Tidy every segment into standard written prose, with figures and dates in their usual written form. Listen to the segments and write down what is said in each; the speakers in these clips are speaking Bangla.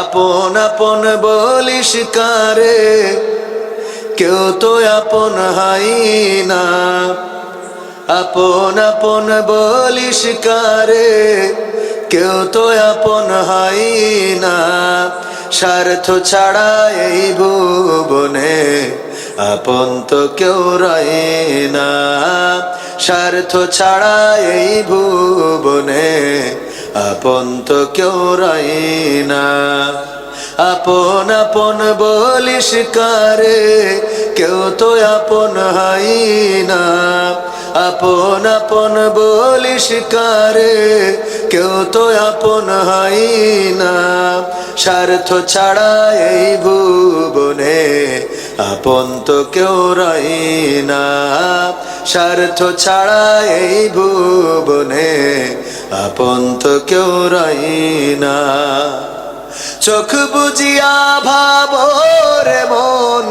আপন আপন বলিস কারে, কেউ তো আপন হয় না। আপন আপন বলিস কারে, কেউ তো আপন হয় না। স্বার্থ ছাড়া এই ভুবনে আপন তো কেউ রয় না। স্বার্থ ছাড়া এই ভুবনে আপন তো কেউ রয় না। আপন আপন বলিস কারে, কেউ তো আপন হয় না। আপন আপন বলিস কারে, কেউ তো আপন হয় না। স্বার্থ ছাড়া এই ভুবনে আপন তো কেউ রয় না। স্বার্থ ছাড়া এই ভুবনে আপন তো কেউ রয় না। চোখ বুজিয়া ভাবো রে মন,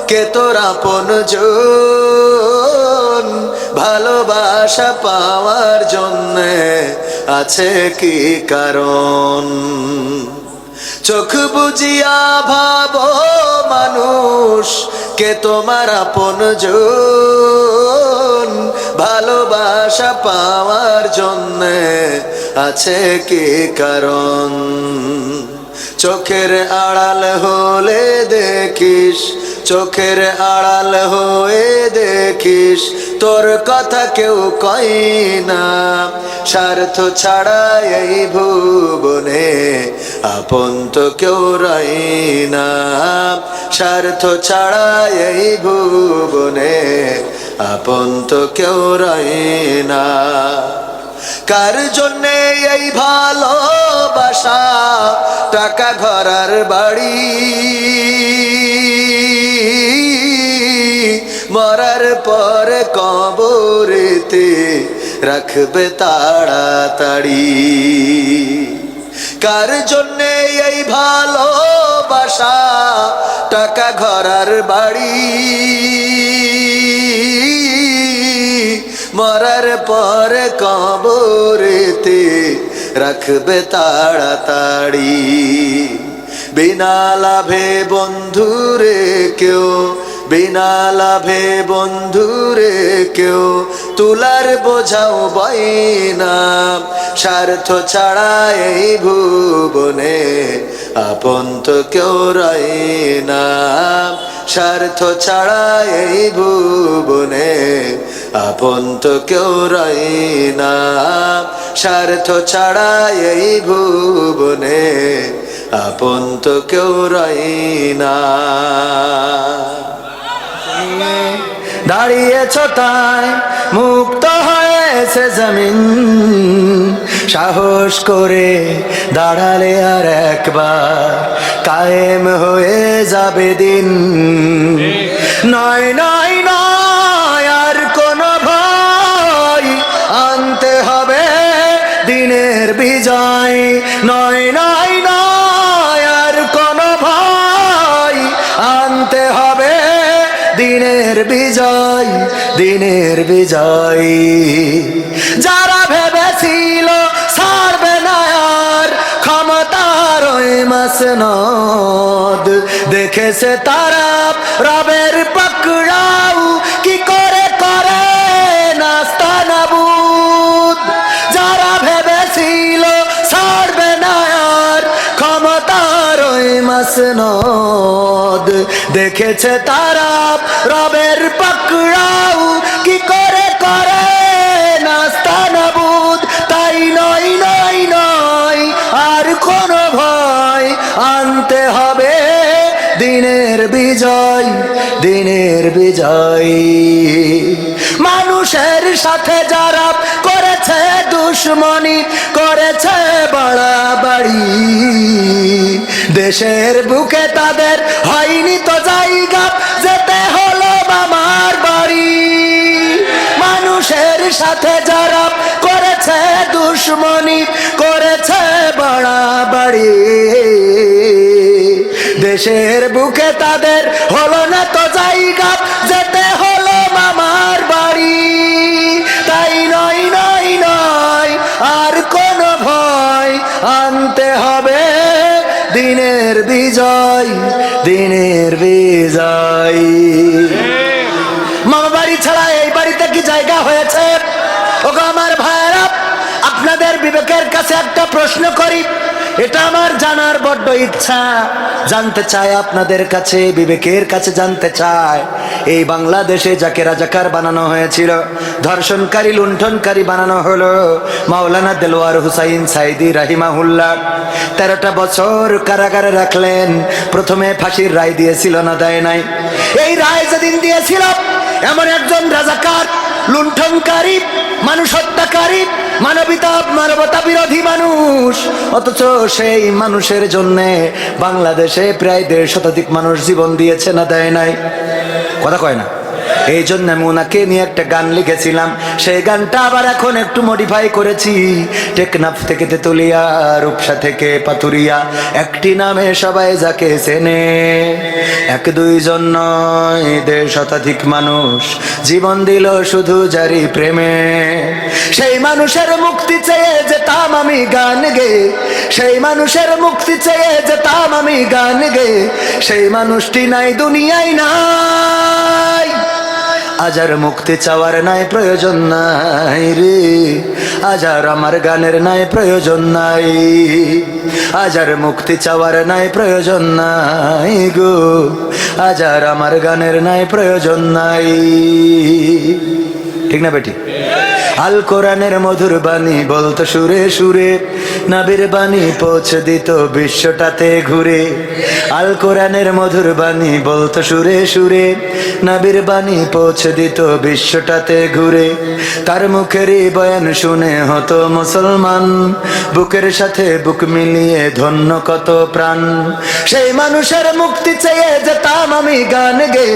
কে তোর আপনজন। ভালোবাসা পাওয়ার জন্যে আছে কি কারণ? চোখ বুজিয়া ভাবো মানুষ, কে তোমার আপনজন। ভালোবাসা পাওয়ার জন্যে আছে কি কারণ? চোখের আড়াল হলে দেখিস, চোখের আড়াল হয়ে দেখিস, তোর কথা কেউ কয় না। স্বার্থ ছাড়া এই ভুবনে আপন তো কেউ রয় না। স্বার্থ ছাড়া এই ভুবনে আপন তো কেউ রয় না। কার জন্যে এই ভালোবাসা, টাকা ঘর আর বাড়ি, মরার পর কবরেতে রাখবে তাড়াতাড়ি। কার জন্যে এই ভালোবাসা, টাকা ঘর আর বাড়ি, মরার পর কবরেতে রাখবে তাড়াতাড়ি। বিনা লাভে বন্ধুরে কেউ, বিনা লাভে বন্ধুরে কেউ তুলার বোঝাও বয় না। স্বার্থ ছাড়া এই ভুবনে আপন তো কেউ রয় না। স্বার্থ ছাড়া এই ভুবনে আপন তো কেউ রয় না। স্বার্থ ছাড়া এই ভুবনে আপন তো কেউ রয় না। দাঁড়িয়েছ তাই মুক্ত হয়েছে জমিন, সাহস করে দাঁড়ালে আর একবার কায়েম হয়ে যাবে দিন। নয় নয় নয় আর কোনো ভয়, আনতে হবে দিনের বিজয়। নয় নয় নয় আর কোনো ভয়, আনতে হবে দিনের বিজয়, দিনের বিজয়। যারা ভেবেছিল ছাড়বে না আর ক্ষমতার ওই মাসনদ, দেখেছে তারা রবের পাকড়াও কি করে করে নাস্তানাবুদ। যারা ভেবেছিল ছাড়বে না আর ক্ষমতার ওই মাসনদ, দেখেছে তারা রবের পাকড়াও কি করে করে নাস্তানাবুদ। তাই নয় নয় নয় আর কোনো ভয়, আনতে হবে দিনের বিজয়, দিনের বিজয়। মানুষের সাথে যারা করেছে দুশ্মনী, করেছে বাড়াবাড়ি, দেশের বুকে তাদের হয়নি তো জায়গা, যেতে হলো মামার বাড়ি। মানুষের সাথে যারা করেছে দুশ্মনী, করেছে বাড়াবাড়ি, দেশের বুকে তাদের হলো না তো জায়গা, যেতে হলো মামার বাড়ি। তাই নয় নয় নয় আর কোনো ভয়, আনতে হবে দিনের বিজয়, দিনের বিজয়। মামা বাড়ি ছাড়া এই বাড়িতে কি জায়গা হয়েছে? ওগো আমার ভাইরা, আপনাদের বিবেকের কাছে একটা প্রশ্ন করি, এটা আমার জানার বড্ড ইচ্ছা। জানতে চাই আপনাদের কাছে, বিবেকের কাছে জানতে চাই, এই বাংলাদেশে যাকে রাজাকার বানানো হয়েছিল, ধর্ষণকারী লুণ্ঠনকারী বানানো হলো মাওলানা দেলোয়ার হুসাইন সাইদি রাহিমাহুল্লাহ, 13টা বছর কারাগারে রাখলেন। প্রথমে ফাঁসির রায় দিয়েছিল না, দেয় নাই? এই রায় যেদিন দিয়েছিল, এমন একজন রাজাকার, লুণ্ঠনকারী, মানুষ হত্যাকারী, মানবতা বিরোধী মানুষ, অথচ সেই মানুষের জন্য বাংলাদেশে প্রায় 1.5 শতাধিক মানুষ জীবন দিয়েছে না, দেয় নাই? কথা কয় না। এই জন্য আমি ওনাকে নিয়ে একটা গান লিখেছিলাম, সেই গানটা আবার এখন একটু মডিফাই করেছি। টেকনাফ থেকে তেতুলিয়া, রূপসা থেকে পাতুরিয়া, একটি নামে সবাই যাকে চেনে, 1-2 জন নয় 1.5 শতাধিক মানুষ জীবন দিল শুধু জারি প্রেমে। সেই মানুষের মুক্তি চেয়ে যেতাম আমি গান গে, সেই মানুষের মুক্তি চেয়ে যেতাম আমি গান গে, সেই মানুষটি নাই দুনিয়ায় নাই। আজ আর মুক্তি চাওয়ার নাই প্রয়োজন নাই রে, আজ আর আমার গানের নাই প্রয়োজন নাই, আজ আর মুক্তি চাওয়ার নাই প্রয়োজন নাই গো, আজ আর আমার গানের নাই প্রয়োজন নাই। ঠিক না বেটি? আল কোরআনের মধুর বাণী বলতো সুরে সুরে, নবীর বাণী পৌঁছে দিত বিশ্বটাতে ঘুরে। আল কোরআনের মধুর বাণী বলতো সুরে সুরে, নবীর বাণী পৌঁছে দিত বিশ্বটাতে ঘুরে। তার মুখেরই বয়ান শুনে হতো মুসলমান, বুকের সাথে বুক মিলিয়ে ধন্য কত প্রাণ। সেই মানুষের মুক্তি চেয়ে যেতাম আমি গান গে,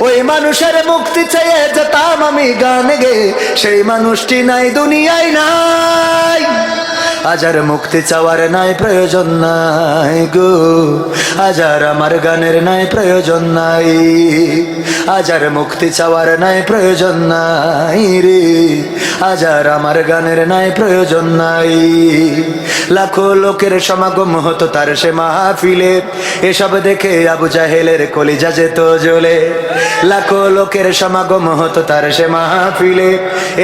ওই মানুষের মুক্তি চেয়ে যেতাম আমি গান গে, সেই মানুষটি নাই দুনিয়ায় নাই। আজ আর মুক্তি চাওয়ার নাই প্রয়োজন নাই গো, আজ আর আমার গানের নাই প্রয়োজন নাই, আজ আর মুক্তি চাওয়ার নাই প্রয়োজন নাই রে, আজ আর আমার গানের নাই প্রয়োজন নাই। লাখো লোকের সমাগম হতো তার সে মাহফিলে, এসব দেখে আবু জাহেলের কলিজা যেত জ্বলে। লাখো লোকের সমাগম হতো তার সে মাহফিলে,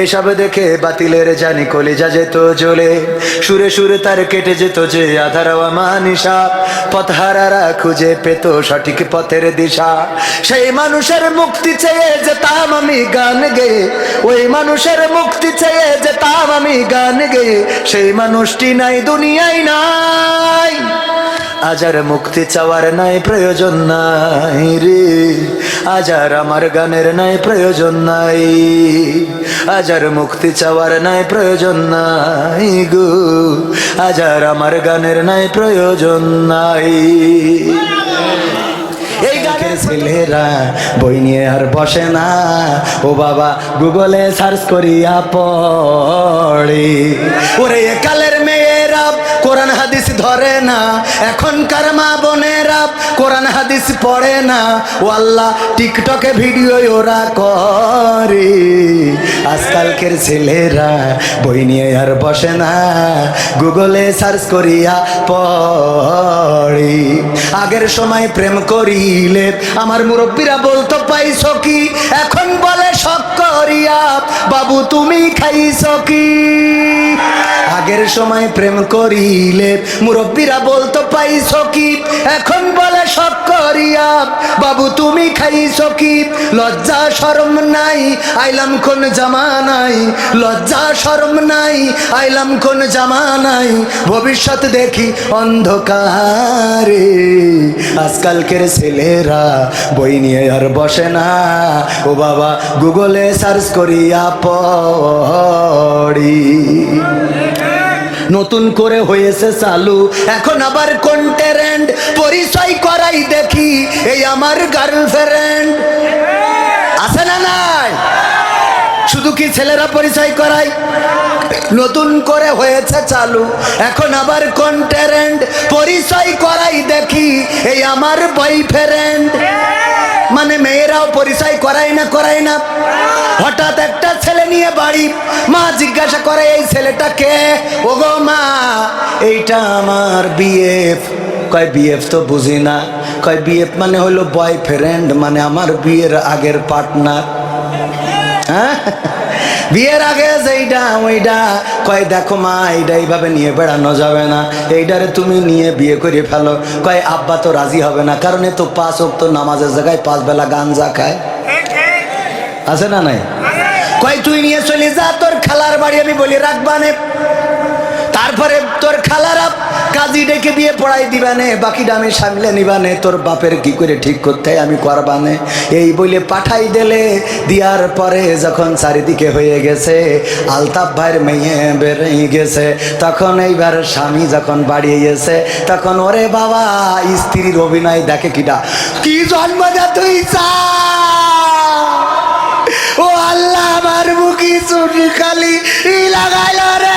এসব দেখে বাতিলের জানি কলিজা যেত জ্বলে। সুরে সুরে তার কেটে যেত যে আধার আমানিশা, পথহারারা খুঁজে পেত সঠিক পথের দিশা। সেই মানুষের মুক্তি চেয়ে যেতাম আমি গান গে, ওই মানুষের মুক্তি চেয়ে যেতাম আমি গান গে, সেই মানুষটি নাই দুনিয়ায় নাই। আজ আর মুক্তি চাওয়ার নাই প্রয়োজন নাই রে, আজ আর আমার গানের নাই প্রয়োজন নাই, আজ আর মুক্তি চাওয়ার নাই প্রয়োজন নাই গো, আজ আর আমার গানের নাই প্রয়োজন নাই। এই গানের ছেলেরা বই নিয়ে আর বসে না, ও বাবা গুগলে সার্চ করিয়া পড়ে। ওরে কালের মেয়েরা কোরআন হাদিস ধরে না, এখনকার মা বোনেরা কোরআন হাদিস পড়ে না, ও আল্লাহ টিকটকে ভিডিও ওরা করে। আজকালকের ছেলেরা বই নিয়ে আর বসে না, গুগলে সার্চ করিয়া পড়ে। আগের সময় প্রেম করিলে আমার মুরব্বীরা বলতো পাইছো কি, এখন বলে শখ করিয়া বাবু তুমি খাইছো কি। আগের সময় প্রেম করিলে মুরব্বীরা বলতো পাইছো কি, এখন বলে শখ করিয়া বাবু তুমি খাইছো কি। লজ্জা শরম নাই আইলাম কোন জামানাই, লজ্জা শরম নাই আইলাম কোন জামানাই, ভবিষ্যৎ দেখি অন্ধকারে। আজকালকের ছেলেরা বই নিয়ে আর বসে না, ও বাবা গুগলে সার্চ করিয়া পড়ি। নতুন করে হয়েছে চালু এখন আবার কোন ট্রেন্ড, পরিচয় করাই দেখি এই আমার গার্লফ্রেন্ড। আছে না নাই? শুধু কি ছেলেরা পরিচয় করায়? নতুন করে হয়েছে চালু এখন আবার কোন ট্রেন্ড, পরিচয় করাই দেখি এই আমার বয়ফ্রেন্ড। মানে মেয়েরাও পরিচয় করায় না, করায় না। হঠাৎ একটা ছেলে নিয়ে বাড়ি, মা জিজ্ঞাসা করে এই ছেলেটা কে? ও গো মা এইটা আমার বিএফ। কয় বিএফ তো বুঝি না। কয় বিএফ মানে হলো বয়ফ্রেন্ড, মানে আমার বিয়ের আগের পার্টনার। হ্যাঁ, বিয়ের আগে যেইটা ওইটা। কয় দেখো মা, এইটা এইভাবে নিয়ে বেড়ানো যাবে না, এইটারে তুমি নিয়ে বিয়ে করে ফেলো। কয় আব্বা তো রাজি হবে না, কারণ এ তো 5 ওয়াক্ত নামাজের জায়গায় 5 বেলা গাঞ্জা খায়। আছে না নাই? কয় তুই নিয়ে চলে যা তোর খালার বাড়ি, আমি বলি রাখবানে। তারপরে তোর খালারা কাজী ডেকে বিয়ে পড়াই দিবানে, বাকিটা আমি সামলে নিবানে, তোর বাপের কি করে ঠিক করতে আমি করবানে। এই বলে পাঠাই দিলে। দিয়ার পরে যখন চারিদিকে হয়ে গেছে, আলতাফ ভাইয়ের মেয়ে বেরিয়ে গেছে, তখন এইবার স্বামী যখন বাড়িয়ে গেছে, তখন ওরে বাবা স্ত্রীর অভিনয় দেখে কিটা, কি জন্ম দে তুই চা। ও আল্লাহ, আমার মুখি চুটি খালি লাগাইল রে।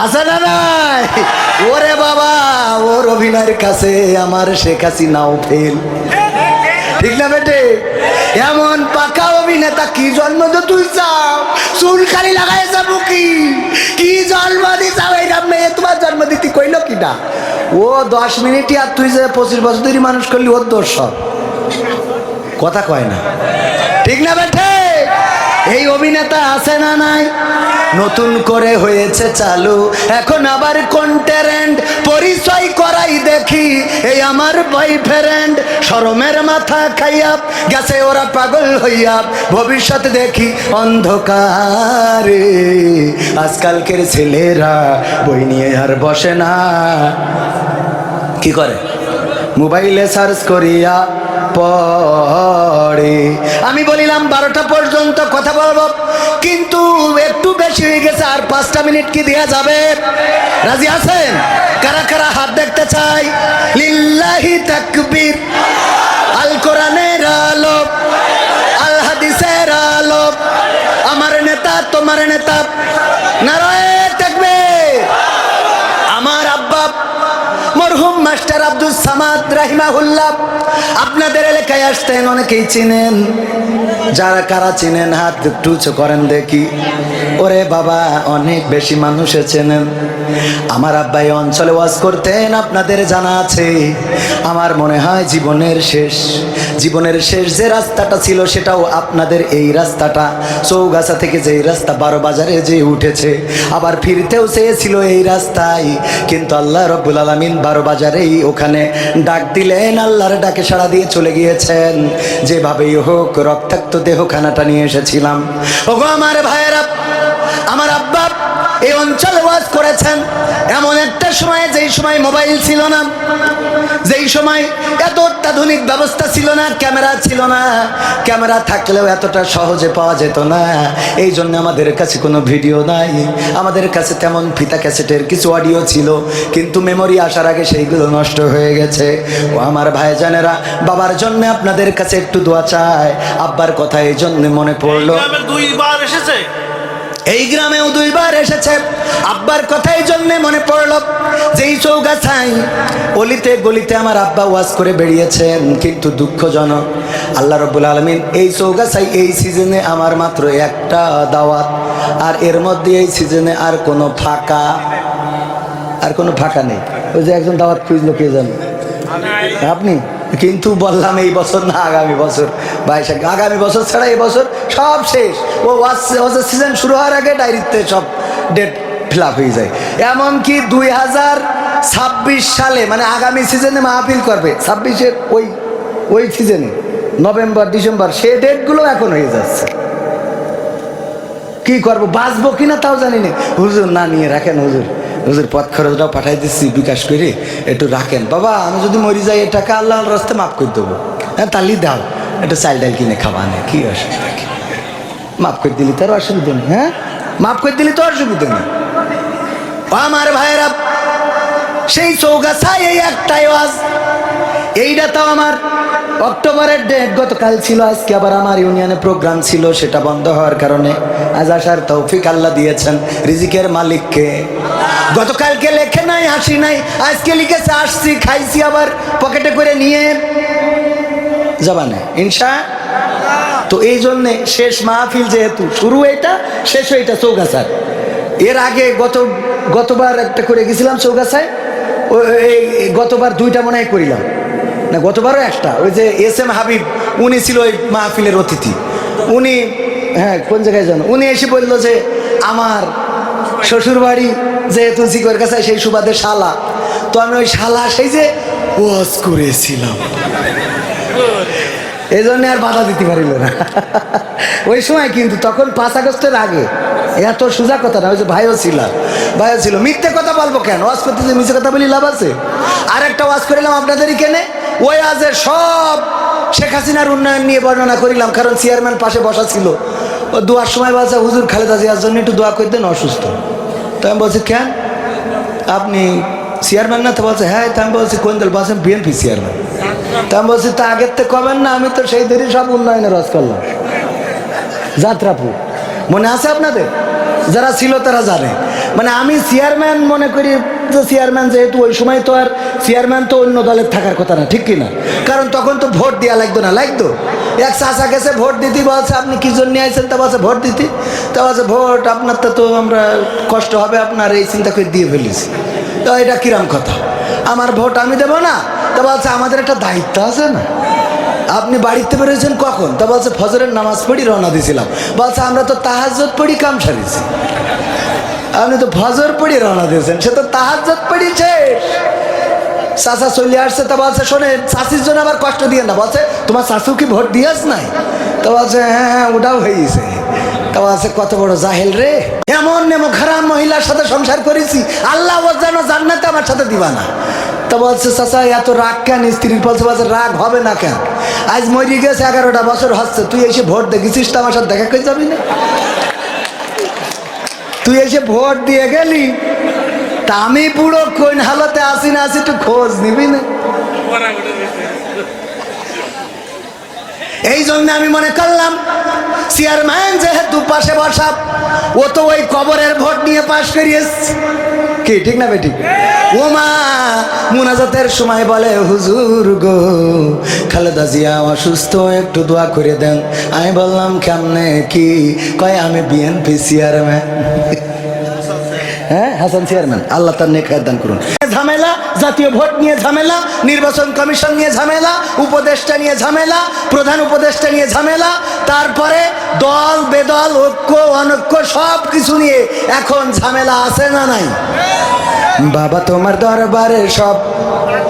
আছে না নাই? ওরে বাবা, ওর অভিনয়ের কাছে আমার শেখ হাসিনাও ফেল। ঠিক না বেটে? এমন পাকা অভিনেতা কি জন্ম তো তুই চাও, চুল খালি লাগাই যাবো কি জন্ম দিছাও। এইটা মেয়ে তোমার জন্ম দিতে কইল কিনা? ও 10 মিনিটই, আর তুই যে 25 বছর ধরে মানুষ করলি, ওর দোষ সব। কথা কয় না, ঠিক না বেটে? এই অভিনেতা আছে না নাই? নতুন করে হয়েছে চালু, এখন আবার কন্টেন্ট পরিচয় করাই দেখি, এই আমার বয়ফ্রেন্ড। শরমের মাথা খাইয়া গেছে ওরা পাগল হইয়া, ভবিষ্যৎ দেখি অন্ধকারে। আজকালকের ছেলেরা বই নিয়ে আর বসে না, কি করে? মোবাইলে সার্চ করিয়া পড়ে। আমি বলিলাম 12টা পর্যন্ত কথা বলবো, কিন্তু একটু বেশি হয়ে গেছে, আর 5টা মিনিট কি দেয়া যাবে? রাজি আছেন? কারা কারা হাত দেখতে চাই? লিল্লাহি তাকবীর। আল কোরআনের আলো, আল হাদিসের আলো, আমার নেতা তোমার নেতা, নারায়ে তাকবীর। আমার আব্বা মরহুম মাস্টার আব্দুল সামাদ রাহিমাহুল্লাহ আপনাদের এলাকায় আসতেন, অনেকেই চিনেন। যারা কারা চিনেন হাত একটু উঁচু করেন দেখি। ওরে বাবা, অনেক বেশি মানুষে চেনেন। আমার আব্বাই অঞ্চলে ওয়াজ করতেন, আপনাদের জানা আছে। আমার মনে হয় জীবনের শেষ যে রাস্তাটা ছিল, সেটাও আপনাদের এই রাস্তাটা। চৌগাছা থেকে যে রাস্তা 12 বাজারে যে উঠেছে, আবার ফিরতেও চেয়েছিল এই রাস্তায়, কিন্তু আল্লাহ রব্বুল আলামিন 12 বাজারেই ওখানে ডাক দিলেন, আল্লাহর ডাকে সাড়া দিয়ে চলে গিয়েছেন। যেভাবেই হোক রক্তাক্ত দেহখানাটা নিয়ে এসেছিলাম। ওগো আমার ভাইয়েরা, আমার আব্বা এই অঞ্চলে ওয়াজ করেছেন এমন একটা সময়, যেই সময় মোবাইল ছিল না, যেই সময় এত অত্যাধুনিক ব্যবস্থা ছিল না, ক্যামেরা ছিল না। ক্যামেরা থাকলেও এতটা সহজে পাওয়া যেত না। এই জন্য আমাদের কাছে কোনো ভিডিও নাই, আমাদের কাছে তেমন ফিতা ক্যাসেটের কিছু অডিও ছিল, কিন্তু মেমোরি আসার আগে সেইগুলো নষ্ট হয়ে গেছে। ও আমার ভাইজানেরা, বাবার জন্য আপনাদের কাছে একটু দোয়া চাই। আব্বার কথা এই জন্য মনে পড়লো। 2বার এসেছে, এই গ্রামেও 2বার এসেছে। আব্বার কথা এই জন্যে মনে পড়ল, যেই চৌগাছায় অলিতে গলিতে আমার আব্বা ওয়াজ করে বেরিয়েছেন, কিন্তু দুঃখজনক আল্লাহ রাব্বুল আলামিন এই চৌগাছায় এই সিজনে আমার মাত্র একটা দাওয়াত, আর এর মধ্যে এই সিজনে আর কোনো ফাঁকা নেই। ওই যে একজন দাওয়াত খুঁজলো, কে জানে? আপনি? কিন্তু বললাম এই বছর না, আগামী বছর। ভাই সাহেব, আগামী বছর ছাড়া এই বছর সব শেষ। ও ওয়াজের সিজন শুরু হওয়ার আগে ডায়েরিতে সব ডেট ফিল আপ হয়ে যায়। এমনকি 2026 সালে, মানে আগামী সিজনে মাহফিল করবে 26-এর ওই সিজনে, নভেম্বর ডিসেম্বর, সে ডেটগুলো এখন হয়ে যাচ্ছে। কি করবো, বাঁচবো কিনা তাও জানি না। হুজুর না নিয়ে রাখেন, হুজুর পথ খরচটাও পাঠাই দিচ্ছি বিকাশ করে, একটু রাখেন বাবা, আমি যদি মরি যাই এ টাকা আল্লাহর রাস্তায় মাফ করে দেবো। হ্যাঁ তাহলে দাও, একটু চাল ডাল কিনে খাবা না, কি অসুবিধা? মাফ করে দিলি তার অসুবিধা নেই। হ্যাঁ, মাফ করে দিলি তো অসুবিধা নেই। আমার ভাইয়েরা, সেই চৌগাছায় এই একটাই ওয়াজ। এইটা তো আমার অক্টোবরের ডেট, গতকাল ছিল। আজকে আবার আমার ইউনিয়নে প্রোগ্রাম ছিল, সেটা বন্ধ হওয়ার কারণে আজ আসার তৌফিক আল্লাহ দিয়েছেন। রিজিকের মালিককে। গতকালকে লেখে নাই, আসি নাই, আজকে লিখেছে আসছি, খাইছি, আবার পকেটে করে নিয়ে যাবা না ইনশা। তো এই জন্যে শেষ মাহফিল যেহেতু, শুরু এটা শেষ এটা চৌগাছার। এর আগে গতবার একটা করে গেছিলাম চৌগাছায়, গতবার 2টা মনে হয় করিলাম না, গতবারও একটা। ওই যে SM হাবিব, উনি ছিল ওই মাহফিলের অতিথি। উনি, হ্যাঁ কোন জায়গায় জানো, উনি এসে বললো যে আমার শ্বশুর বাড়ি যেহেতু জিগর কাছে, সেই সুবাদে শালা, তো আমি ওই শালা সেই যে ওয়াজ করেছিলাম, এই জন্য আর বাধা দিতে পারিল না ওই সময়। কিন্তু তখন 5 আগস্টের আগে, এত সোজা কথা না। ওই যে ভাইও ছিল, মিথ্যে কথা বলবো কেন? ওয়াজ করতে যে মিথ্যে কথা বলি লাভ আছে? আর একটা ওয়াজ করিলাম আপনাদের এখানে, ওই আজের সব শেখ হাসিনার উন্নয়ন নিয়ে বর্ণনা করিলাম, কারণ চেয়ারম্যান পাশে বসা ছিল। ও দোয়ার সময় বলছে, হুজুর খালেদা জিয়ার জন্য একটু দোয়া করে দেন, অসুস্থ। তো আমি বলছি কেন, আপনি চেয়ারম্যান না? তো বলছে হ্যাঁ। তো আমি বলছি কোন দল? বলছেন বিএনপি চেয়ারম্যান। তা আমি বলছি তা আগের থেকে কবেন না, আমি তো সেই ধরে সব উন্নয়নের রস করলাম। যাত্রাপুর মনে আছে আপনাদের? যারা ছিল তারা জানে। মানে আমি চেয়ারম্যান মনে করি যে চেয়ারম্যান, যেহেতু ওই সময় তো আর চেয়ারম্যান তো অন্য দলের থাকার কথা না, ঠিক কিনা? কারণ তখন তো ভোট দেওয়া লাগতো না, লাগতো। এক চাচা গেছে ভোট দিতে, বলছে আপনি কি জন্য আইছেন? তা বলছে ভোট দিতে। তা বলছে ভোট আপনার তো আমরা কষ্ট হবে আপনার, এই চিন্তা করে দিয়ে ফেলেছি। তো এটা কিরাম কথা, আমার ভোট আমি দেবো না? তা বলছে আমাদের একটা দায়িত্ব আছে না। আপনি বাড়িতে বেরোয়েছেন কখন? তা বলছে ফজরের নামাজ পড়ি রওনা দিয়েছিলাম। বলছে আমরা তো তাহাজ্জুদ পড়ি কাম সারিছি। আপনি তো ফজর পড়ি রওনা দিয়েছেন, সে তো তাহাজ্জুদ পড়ি শেষ। চাচা চলে আসছে। তা বলছে শোনেন, চাচির জন্য আবার কষ্ট দিয়ে না। বলছে তোমার চাচু কি ভোট দিয়েছ নাই? তা বলছে হ্যাঁ ওটাও হয়েছে। তা বলছে কত বড় জাহেল রে, এমন নেমো খারাপ মহিলার সাথে সংসার করেছি, আল্লাহ যেন জান্নাতে আমার সাথে দিবা না। তা বলছে চাচা এত রাগ কেন স্ত্রীর? বলছে রাগ হবে না কেন, আজ মরি গেছে 11টা বছর হচ্ছে, তুই এসে ভোট দেখেছিস তো আমার সাথে দেখা করে যাবি না? তুই এসে ভোট দিয়ে গেলি, তা আমি বুড়ো কোন হালতে আসি না আসি একটু খোঁজ নিবি না? এই জন্য আমি মনে করলাম চেয়ারম্যান যেহেতু পাশে বসা, ও তো ওই কবরের ভোট নিয়ে পাশ করিয়েছে, কি ঠিক না বেটি? ও মা মুনাজাতের সময় বলে হুজুর গো খালেদা জিয়া অসুস্থ, একটু দোয়া করে দেন। আমি বললাম কেমনে কি? কয় আমি বিএনপি চেয়ারম্যান। হ্যাঁ হাসান চেয়ারম্যান, আল্লাহ তার নেক হায়াত দান করুন। ঝামেলা, জাতীয় ভোট নিয়ে ঝামেলা, নির্বাচন কমিশন নিয়ে ঝামেলা, উপদেষ্টা নিয়ে ঝামেলা, প্রধান উপদেষ্টা নিয়ে ঝামেলা, তারপরে দল বেদল, ঐক্য অনৈক্য সব কিছু নিয়ে এখন ঝামেলা আছে না নাই? বাবা তোমার দরবারে সব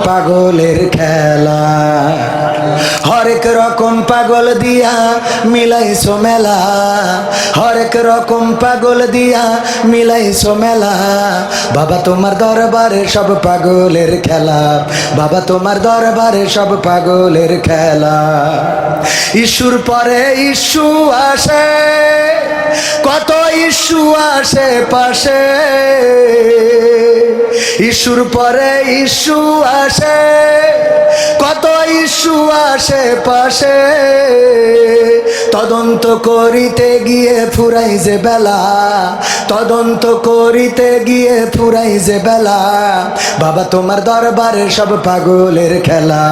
পাগলের খেলা, হরেক রকম পাগল দিয়া মিলাইছো মেলা, হরেক রকম পাগল দিয়া মিলাইছো মেলা। বাবা তোমার দরবারে সব পাগলের খেলা, বাবা তোমার দরবারে সব পাগলের খেলা। ইস্যুর পরে ইস্যু আসে, কত ইস্যু আসে পাশে, ইস্যুর পরে ইস্যু আসে, কত ইস্যু আসে পাশে। তদন্ত করিতে গিয়ে ফুরাই যে বেলা, তদন্ত করিতে গিয়ে ফুরাই যে বেলা। বাবা তোমার দরবারে সব পাগলের খেলা,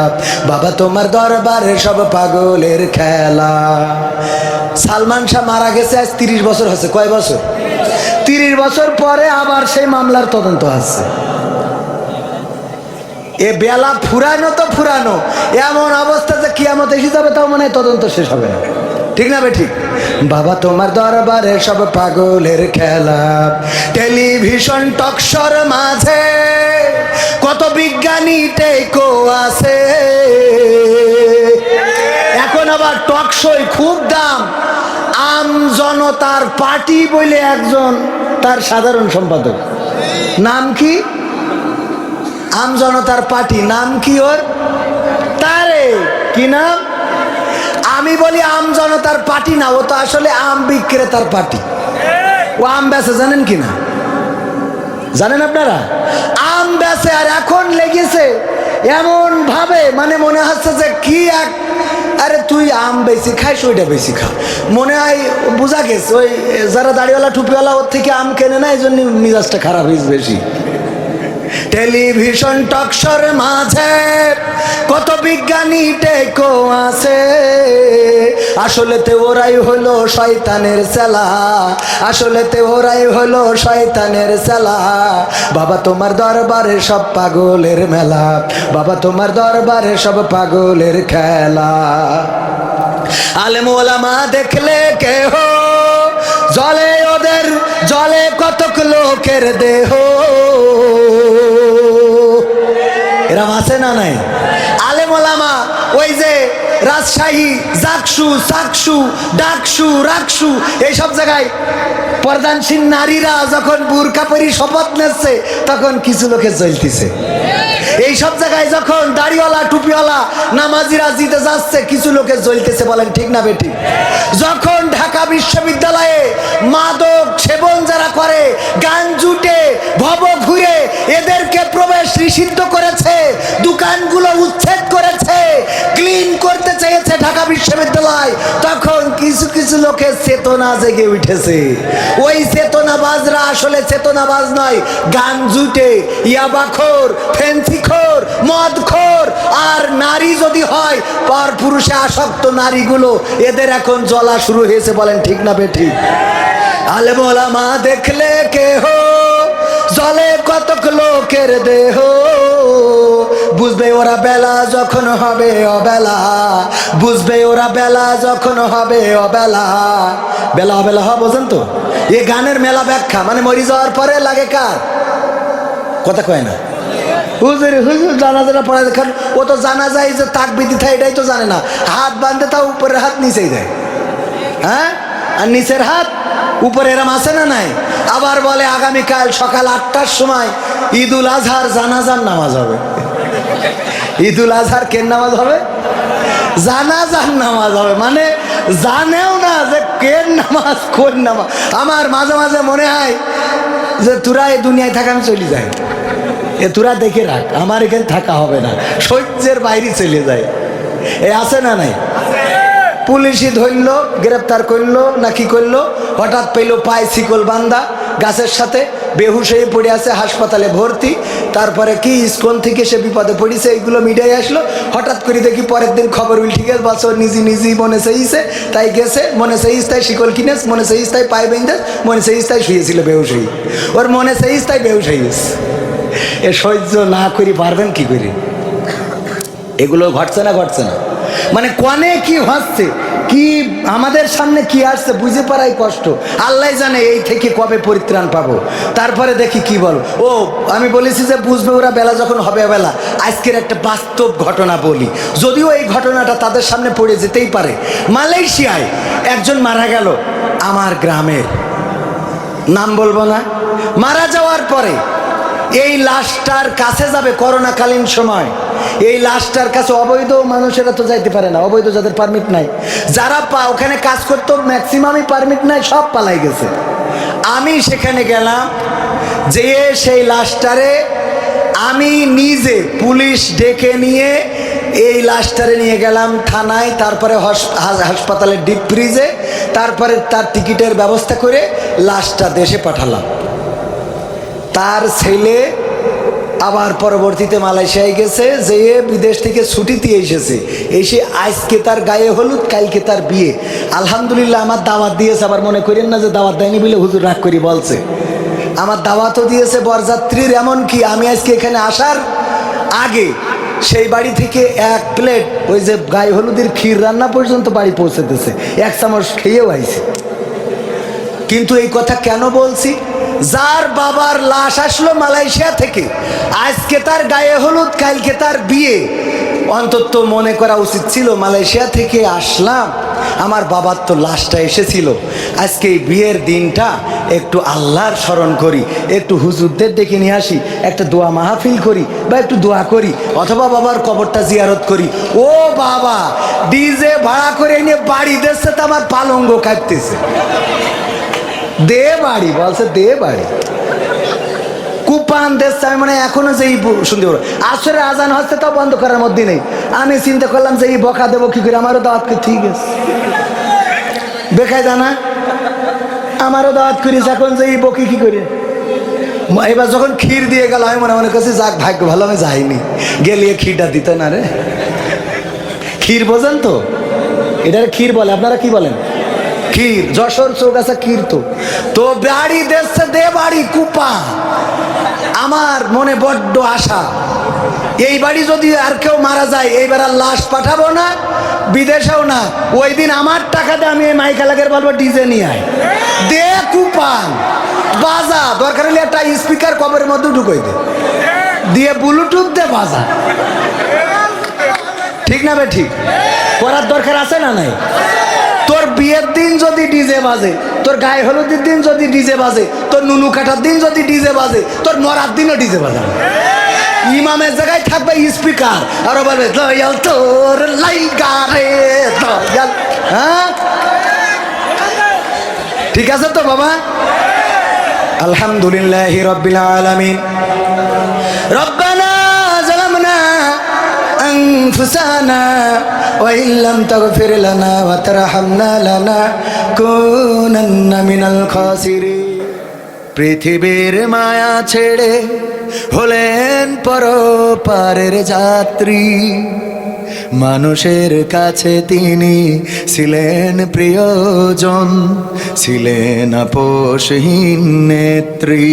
বাবা তোমার দরবারে সব পাগলের খেলা। সালমান শাহ মারা গেছে আজ 30 বছর হচ্ছে। কয় বছর? 30 বছর পরে আবার সেই মামলার তদন্ত আছে। এ বেলা ফুরানো তো ফুরানো, এমন অবস্থা যে কিয়ামত এসে যাবে, তাও মনে হয় তদন্ত শেষ হবে না, ঠিক না বে ঠিক? বাবা তোমার দরবারে সব পাগলের খেলা। টেলিভিশন টকশোর মাঝে কত বিজ্ঞানী টেকো আছে, এখন আবার টকশোয় খুব দাম। আম জনতার পার্টি বলে একজন, তার সাধারণ সম্পাদক, নাম কি? আম জনতার পার্টি, নাম কি ওর? তারে কি নাম? আমি বলি আম জনতার পার্টি না, ও তো আসলে আম বিক্রেতার পার্টি। ও আম বেচে, জানেন কি না? জানেন আপনারা? আম বেচে, আর এখন লেগেছে এমন ভাবে, মানে মনে হচ্ছে যে কি এক, আরে তুই আম বেশি খাইস, ওইটা বেশি খা। মনে হয় বোঝা গেছে ওই যারা দাড়িওয়ালা টুপিওয়ালা ওর থেকে আম কেনে না, এই জন্য মিজাজটা খারাপ হয়েছে বেশি। টেলিভিশন টকশোর মাঝে কত বিজ্ঞানী টেকো আছে, আসলেতে ওরাই হলো শয়তানের চেলা, আসলেতে ওরাই হলো শয়তানের চেলা। বাবা তোমার দরবারে সব পাগলের মেলা, বাবা তোমার দরবারে সব পাগলের খেলা। আলেম ওলামা দেখলে কেহ জলে ওদের, জলে কতক লোকের দেহ। এরম আছে না নাই? আলেম ওলামা ওই যে রাজশাহী, জাকসু, চাকসু, ডাকসু, রাকসু এইসব জায়গায় প্রধানশীল নারীরা যখন বুরকা পরি শপথ নিচ্ছে তখন কিছু লোকে জ্বলতেছে। এই সব জায়গায় যখন দাড়িওয়ালা টুপিওয়ালা নামাজিরা জিতে যাচ্ছে কিছু লোকে জ্বলতেছে। বলেন ঠিক না বেঠিক? যখন ঢাকা বিশ্ববিদ্যালয়ে মাদক সেবন যারা করে, গান জুটে, ভব ঘুরে এদেরকে প্রবেশ নিষিদ্ধ করেছে, দোকানগুলো উচ্ছেদ করেছে, ক্লিন করতে চেয়েছে ঢাকা বিশ্ববিদ্যালয়, তখন কিছু কিছু লোকের চেতনা জেগে উঠেছে। ওই চেতনাবাজরা আসলে চেতনাবাজ নয়, গান জুটে, ইয়াবাখোর, ফেন্সিখোর, মদখোর আর নারী যদি হয় পর পুরুষে আসক্ত নারীগুলো, এদের এখন জ্বলা শুরু হয়েছে। বলেন ঠিক না বেঠিক? আলেম ওলামা দেখলে কেহ জলে কতক লোকের দেহ, বুঝবে ওরা বেলা যখন হবে অবেলা, বুঝবে ওরা বেলা যখন হবে অবেলা। বেলা অবেলা হওয়া বোঝেন তো? এ গানের মেলা ব্যাখ্যা মানে মরি যাওয়ার পরে লাগে কার কথা কয় না। হুজুর হুজুর জানাজাটা পড়ায় দেখান, ও তো জানা যায় যে তাক বিধি থাকে এটাই তো জানে না। হাত বাঁধে তাও উপরের হাত নিচেই দেয়, হ্যাঁ, আর নিচের হাত উপরে। এরম আছে না নাই? আবার বলে আগামীকাল সকাল 8টার সময় ঈদুল আজহার জানাজার নামাজ হবে। ঈদুল আজহার কেন নামাজ হবে? জানাজার নামাজ হবে, মানে জানেও না যে কেন নামাজ কোন নামাজ। আমার মাঝে মাঝে মনে হয় যে তোরা এই দুনিয়ায় থাকা আমি চলে যাই, এ তোরা দেখে রাখ, আমার এখানে থাকা হবে না, সহ্যের বাইরে চলে যায়। এ আছে না নাই? পুলিশই ধরলো, গ্রেপ্তার করলো না কি করলো, হঠাৎ পেলো পায়ে শিকল বান্ধা গাছের সাথে, বেহুশ হয়ে পড়ে আছে, হাসপাতালে ভর্তি। তারপরে কি ইস্কন থেকে সে বিপদে পড়েছে, এইগুলো মিডিয়ায় আসলো। হঠাৎ করে দেখি পরের দিন খবর উল্টে গেছে, বাস ওর নিজেই মনে চাইছে তাই গেছে, মনে চাইছে তাই শিকল কিনেছে, মনে চাইছে তাই পায়ে বেঁধে, মনে চাইছে তাই শুয়েছিল বেহুশ হয়ে, ওর মনে চাইছে তাই বেহুশ হয়ে গেছে। এ সহ্য না করি পারবেন কি করে? এগুলো ঘটছে না ঘটছে না মানে কনে কি হচ্ছে, কি আমাদের সামনে কি আসছে বুঝে পারাই কষ্ট। আল্লাহ জানে এই থেকে কবে পরিত্রাণ পাবো। তারপরে দেখি কি বলো। ও আমি বলেছি যে বুঝবে ওরা বেলা যখন হবে বেলা। আজকের একটা বাস্তব ঘটনা বলি, যদিও এই ঘটনাটা তাদের সামনে পড়ে যেতেই পারে। মালয়েশিয়ায় একজন মারা গেল আমার গ্রামের, নাম বলবো না। মারা যাওয়ার পরে এই লাশটার কাছে যাবে করোনাকালীন সময়, এই লাশটার কাছে অবৈধ মানুষেরা তো যাইতে পারে না, অবৈধ যাদের পারমিট নাই, যারা ওখানে কাজ করতো ম্যাক্সিমামই পারমিট নাই, সব পালাই গেছে। আমি সেখানে গেলাম, যেয়ে সেই লাশটারে আমি নিজে পুলিশ ডেকে নিয়ে এই লাশটারে নিয়ে গেলাম থানায়, তারপরে হাসপাতালের ডিপ ফ্রিজে, তারপরে তার টিকিটের ব্যবস্থা করে লাশটা দেশে পাঠালাম। তার ছেলে আবার পরবর্তীতে মালয়েশিয়ায় গেছে, যেয়ে বিদেশ থেকে ছুটিতে এসেছে, এসে আজকে তার গায়ে হলুদ, কালকে তার বিয়ে। আলহামদুলিল্লাহ আমার দাওয়াত দিয়েছে, আবার মনে করেন না যে দাওয়াত দেয়নি বলে হুজুর রাগ করি বলছে। আমার দাওয়াতও দিয়েছে বরযাত্রীর, এমনকি আমি আজকে এখানে আসার আগে সেই বাড়ি থেকে 1 প্লেট ওই যে গায়ে হলুদের ক্ষীর রান্না পর্যন্ত বাড়ি পৌঁছেতেছে, 1 চামচ খেয়েও আইছে। কিন্তু এই কথা কেন বলছি? যার বাবার লাশ আসলো মালয়েশিয়া থেকে, আজকে তার গায়ে হলুদ, কালকে তার বিয়ে, অন্তত মনে করা উচিত ছিল মালয়েশিয়া থেকে আসলাম, আমার বাবার তো লাশটা এসেছিল, আজকে এই বিয়ের দিনটা একটু আল্লাহর স্মরণ করি, একটু হুজুরদের ডেকে নিয়ে আসি, একটা দোয়া মাহফিল করি বা একটু দোয়া করি, অথবা বাবার কবরটা জিয়ারত করি। ও বাবা, ডিজে ভাড়া করে নিয়ে বাড়ি দিচ্ছে, তো আমার পালঙ্গ কাটতেছে। দে বাড়ি বলছে, দে বাড়ি কুপান দেশ। আমি মানে এখনো যে শুনতে পারো, আসরে আজান হচ্ছে তাও বন্ধ করার মধ্যে নেই। আমি চিন্তা করলাম যে এই বকা দেবো কি করে, আমারও দাওয়াত করে, ঠিক আছে বেকায় জানা আমারও দাওয়াত করিস, এখন যে এই বকি কি করে এবার যখন ক্ষীর দিয়ে গেল আমি মনে মনে করছি যাক ভাগ্য ভালো আমি যাইনি, গেলিয়ে ক্ষীরটা দিত না রে। ক্ষীর বোঝেন তো, এটার ক্ষীর বলে, আপনারা কি বলেন? ক্ষীর। যশোর চৌগাছা ক্ষীর। তো বাড়ি দেশে দে বাড়ি কুপা। আমার মনে বড্ড আশা, এই বাড়ি যদি আর কেউ মারা যায় এইবার আর লাশ পাঠাবো না, বিদেশেও না। ওই দিন আমার টাকা দিয়ে আমি এই মাইকালাকের বলবো ডিজে নিয়ে আয়, দে কুপান বাজা, দরকার হলে একটা স্পিকার কবরের মধ্যে ঢুকাই দে, দিয়ে ব্লুটুথ দে বাজা। ঠিক না বে ঠিক? করার দরকার আছে না নাই? তোর বিয়ের দিন যদি ডিজে বাজে, তোর গায়ে হলুদের দিন যদি ডিজে বাজে, তোর নুনু কাটার দিন যদি ডিজে বাজে, তোর মরার দিনও ডিজে বাজাবে। ইমামের জায়গায় থাকবে স্পিকার, আর বলবে দয়াল তোর লাইগা রে দয়াল। হ্যাঁ ঠিক আছে তো বাবা? আলহামদুলিল্লাহি রাব্বিল আলামিন। রব্বানা যালামনা আনফুসানা ওয়া ইল্লাম তাগফির লানা ওয়া তারহামনা লানাকুনান্না মিনাল খাসিরিন। পৃথিবীর মায়া ছেড়ে হলেন পরপারের যাত্রী, মানুষের কাছে তিনি ছিলেন প্রিয়জন, ছিলেন আপোষহীন নেত্রী।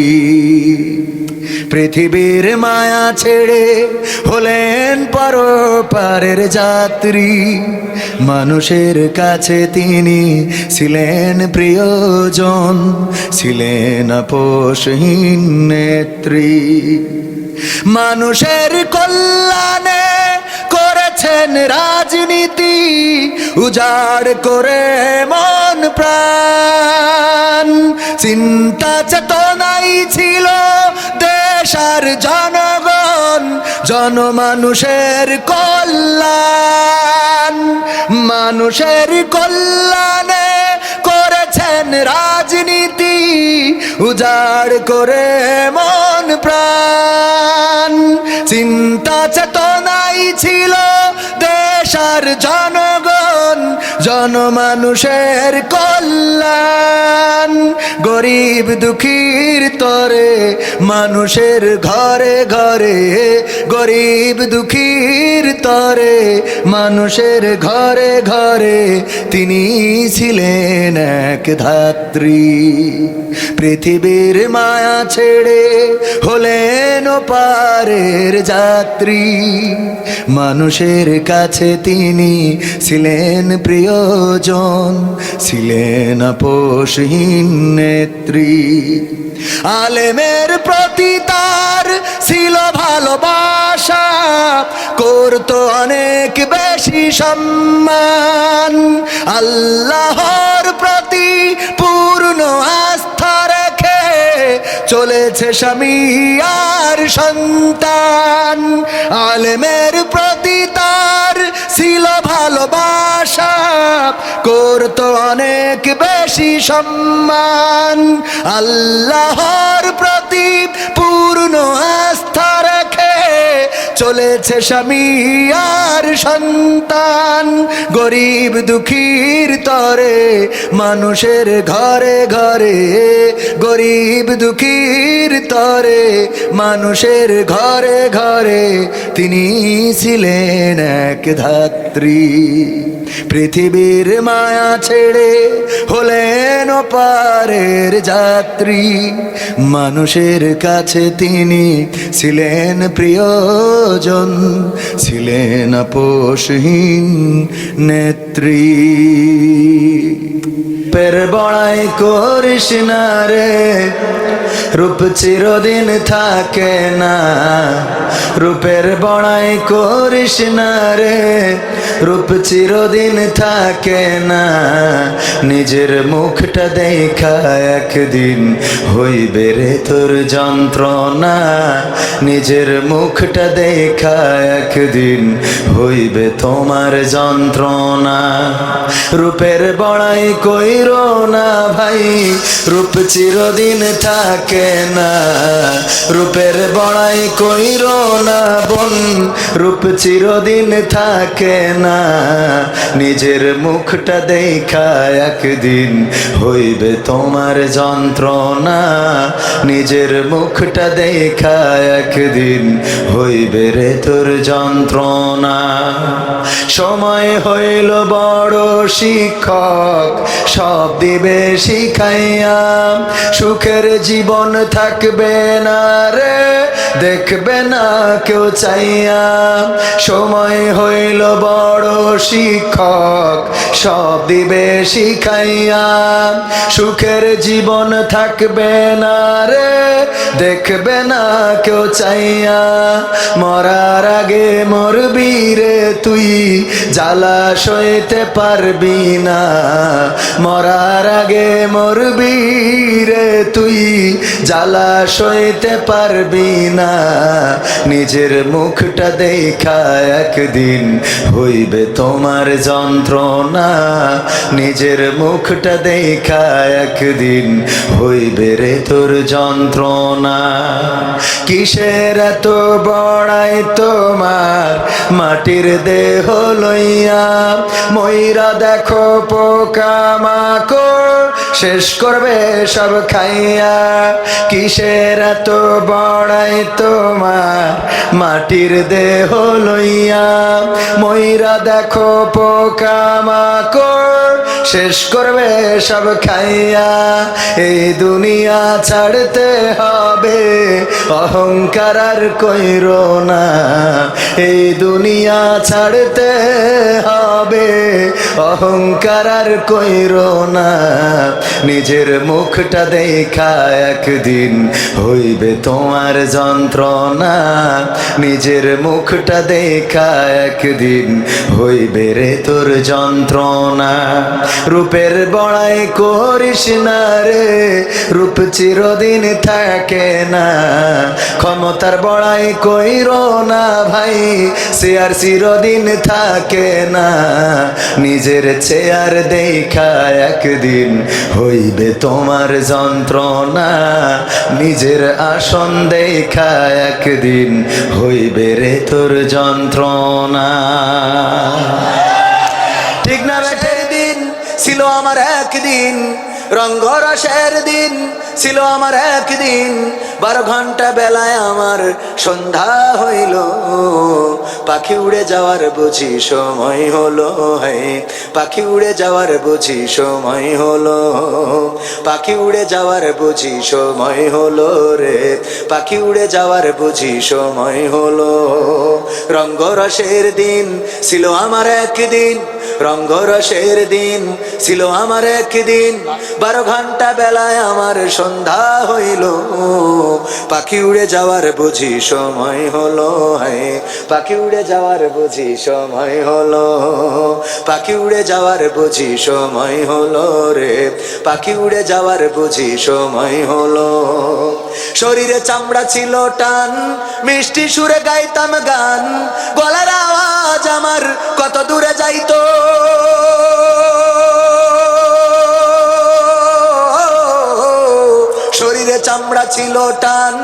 পৃথিবীর মায়া ছেড়ে হলেন পরপারের যাত্রী, মানুষের কাছে তিনি ছিলেন প্রিয়জন, ছিলেন আপোষহীন নেত্রী। মানুষের কল্যাণে করেছেন রাজনীতি, উজাড় করে মন প্রাণ। চিন্তা চেতনাই ছিল দেশ আর জনগণ, জনমানুষের কল্যাণ। মানুষের কল্যাণে করেছেন রাজনীতি, উজাড় করে মন প্রাণ। চিন্তা চেতনাই ছিল দেশ আর জনগণ, জনমানুষের কল্যাণ। গরিব দুঃখীর তরে মানুষের ঘরে ঘরে, গরিব দুঃখীর তরে মানুষের ঘরে ঘরে তিনি ছিলেন এক ধাত্রী। পৃথিবীর মায়া ছেড়ে হলেন ওপারের যাত্রী, মানুষের কাছে তিনি ছিলেন প্রিয়জন, ছিলেন আপোষহীন নেত্রী। আলেমের প্রতি তার ছিল ভালোবাসা, করতো অনেক বেশি সম্মান। আল্লাহর প্রতি পূর্ণ আস্থা রেখে চলেছে স্বামী আর সন্তান। আলেমের প্রতি তার ছিল ভালোবাসা, করতো অনেক বেশি সম্মান। আল্লাহর প্রতি পূর্ণ আস্থা রেখে চলেছে স্বামী আর সন্তান। গরিব দুঃখীর তরে মানুষের ঘরে ঘরে, গরিব দুঃখীর তরে মানুষের ঘরে ঘরে তিনি ছিলেন এক ধাত্রী। পৃথিবীর মায়া ছেড়ে হলেন ওপারের যাত্রী, মানুষের কাছে তিনি ছিলেন প্রিয়জন, ছিলেন আপোষহীন নেত্রী। পের বড়াই করিস না রে, রূপ চিরদিন থাকে না। রূপের বড়াই করিস না রে, রূপ চিরদিন থাকে না। নিজের মুখটা দেখা একদিন হইবে রে তোর যন্ত্রণা। নিজের মুখটা দেখা একদিন হইবে তোমার যন্ত্রণা। রূপের বড়াই কইরো না ভাই, রূপ চিরদিন থাকে না। রূপের বড়াই কইরো না বোন, রূপ চিরদিন থাকে না, নিজের মুখটা দেখা একদিন হইবে তোমার যন্ত্রণা, নিজের মুখটা দেখা একদিন হইবে রে তোর যন্ত্রণা। সময় হইল বড় শিক্ষক, সব দিবে শিখাইয়া, সুখের জীবন থাকবে না রে, দেখবে না কেউ চাইয়া। সময় হইল বড় শিক্ষক, সব দিবে শিখাইয়া, সুখের জীবন থাকবে না রে, দেখবে না কেউ চাইয়া। মরার আগে মরবি রে তুই, জ্বালা সইতে পারবি না, মরার আগে মরবি রে তুই, জ্বালা সইতে পারবি না। নিজের মুখটা দেখা একদিন হইবে তোমার যন্ত্রণা, নিজের মুখটা দেখা একদিন হইবে রে তোর যন্ত্রণা। কিসের এত বড়াই তোমার মাটির দেহ লইয়া, ময়রা দেখো পোকামাকড় শেষ করবে সব খাইয়া। কিসের এত বড়াই তোমার মাটির দেহ লইয়া, ময়রা দেখো পোকামাকড় শেষ করবে সব খাইয়া। এই দুনিয়া ছাড়তে হবে, অহংকার আর কইরো না, এই দুনিয়া ছাড়তে হবে, অহংকার আর কইরো না। নিজের মুখটা দেখা একদিন হইবে তোমার যন্ত্রণা, নিজের মুখটা দেখা একদিন হইবে রে তোর যন্ত্রণা। রূপের বড়াই করিস না রে, রূপ চিরদিন থাকে না, ক্ষমতার বড়াই কইরো না ভাই, সে আর চিরদিন থাকে না। নিজের চেয়ার দেখা একদিন হইবে তোমার যন্ত্রণা, নিজের আসন দেখা একদিন হইবে রে তোর যন্ত্রণা। ঠিক না বেঠের দিন ছিল আমার একদিন, রঙ্গরসের দিন ছিল আমার একদিন, 12 ঘন্টা বেলায় আমার সন্ধ্যা হইল, পাখি উড়ে যাওয়ার বুঝি সময় হলো, হে পাখি উড়ে যাওয়ার বুঝি সময় হলো, পাখি উড়ে যাওয়ার বুঝি সময় হলো রে, পাখি উড়ে যাওয়ার বুঝি সময় হলো। রঙ্গরসের দিন ছিল আমার একদিন, রঙ্গরসের দিন ছিল আমার একদিন, 12 ঘন্টা বেলায় আমার সন্ধ্যা হইল, পাখি উড়ে যাওয়ার বুঝি সময় হলো, হে পাখি উড়ে যাওয়ার বুঝি সময় হলো, পাখি উড়ে যাওয়ার বুঝি সময় হলো রে, পাখি উড়ে যাওয়ার বুঝি সময় হলো। শরীরে চামড়া ছিল টান, মিষ্টি সুরে গাইতাম গান, গলার আওয়াজ আমার কত দূরে যাইতো, শরীরে চামড়া ছিল টান,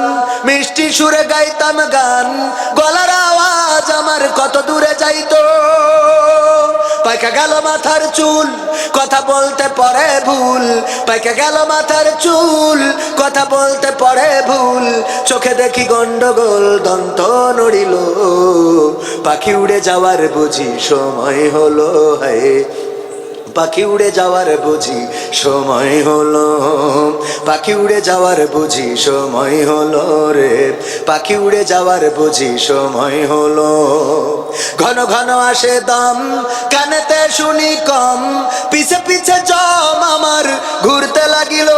মিষ্টি সুরে গাইতাম গান, গলার আওয়াজ আমার কত দূরে যাইতো। পাইকা গেল মাথার চুল, কথা বলতে পড়ে ভুল, পাইকা গেল মাথার চুল, কথা বলতে পড়ে ভুল, চোখে দেখি গন্ডগোল, দন্ত নড়িল, পাখি উড়ে যাওয়ার বুঝি সময় হলো, হে পাখি উড়ে যাওয়ার বুঝি সময় হলো, পাখি উড়ে যাওয়ার বুঝি সময় হলো রে, পাখি উড়ে যাওয়ার বুঝি সময় হলো। ঘন ঘন আসে দম, কানেতে শুনি কম, পিছে পিছে জম আমার ঘুরতে লাগিল,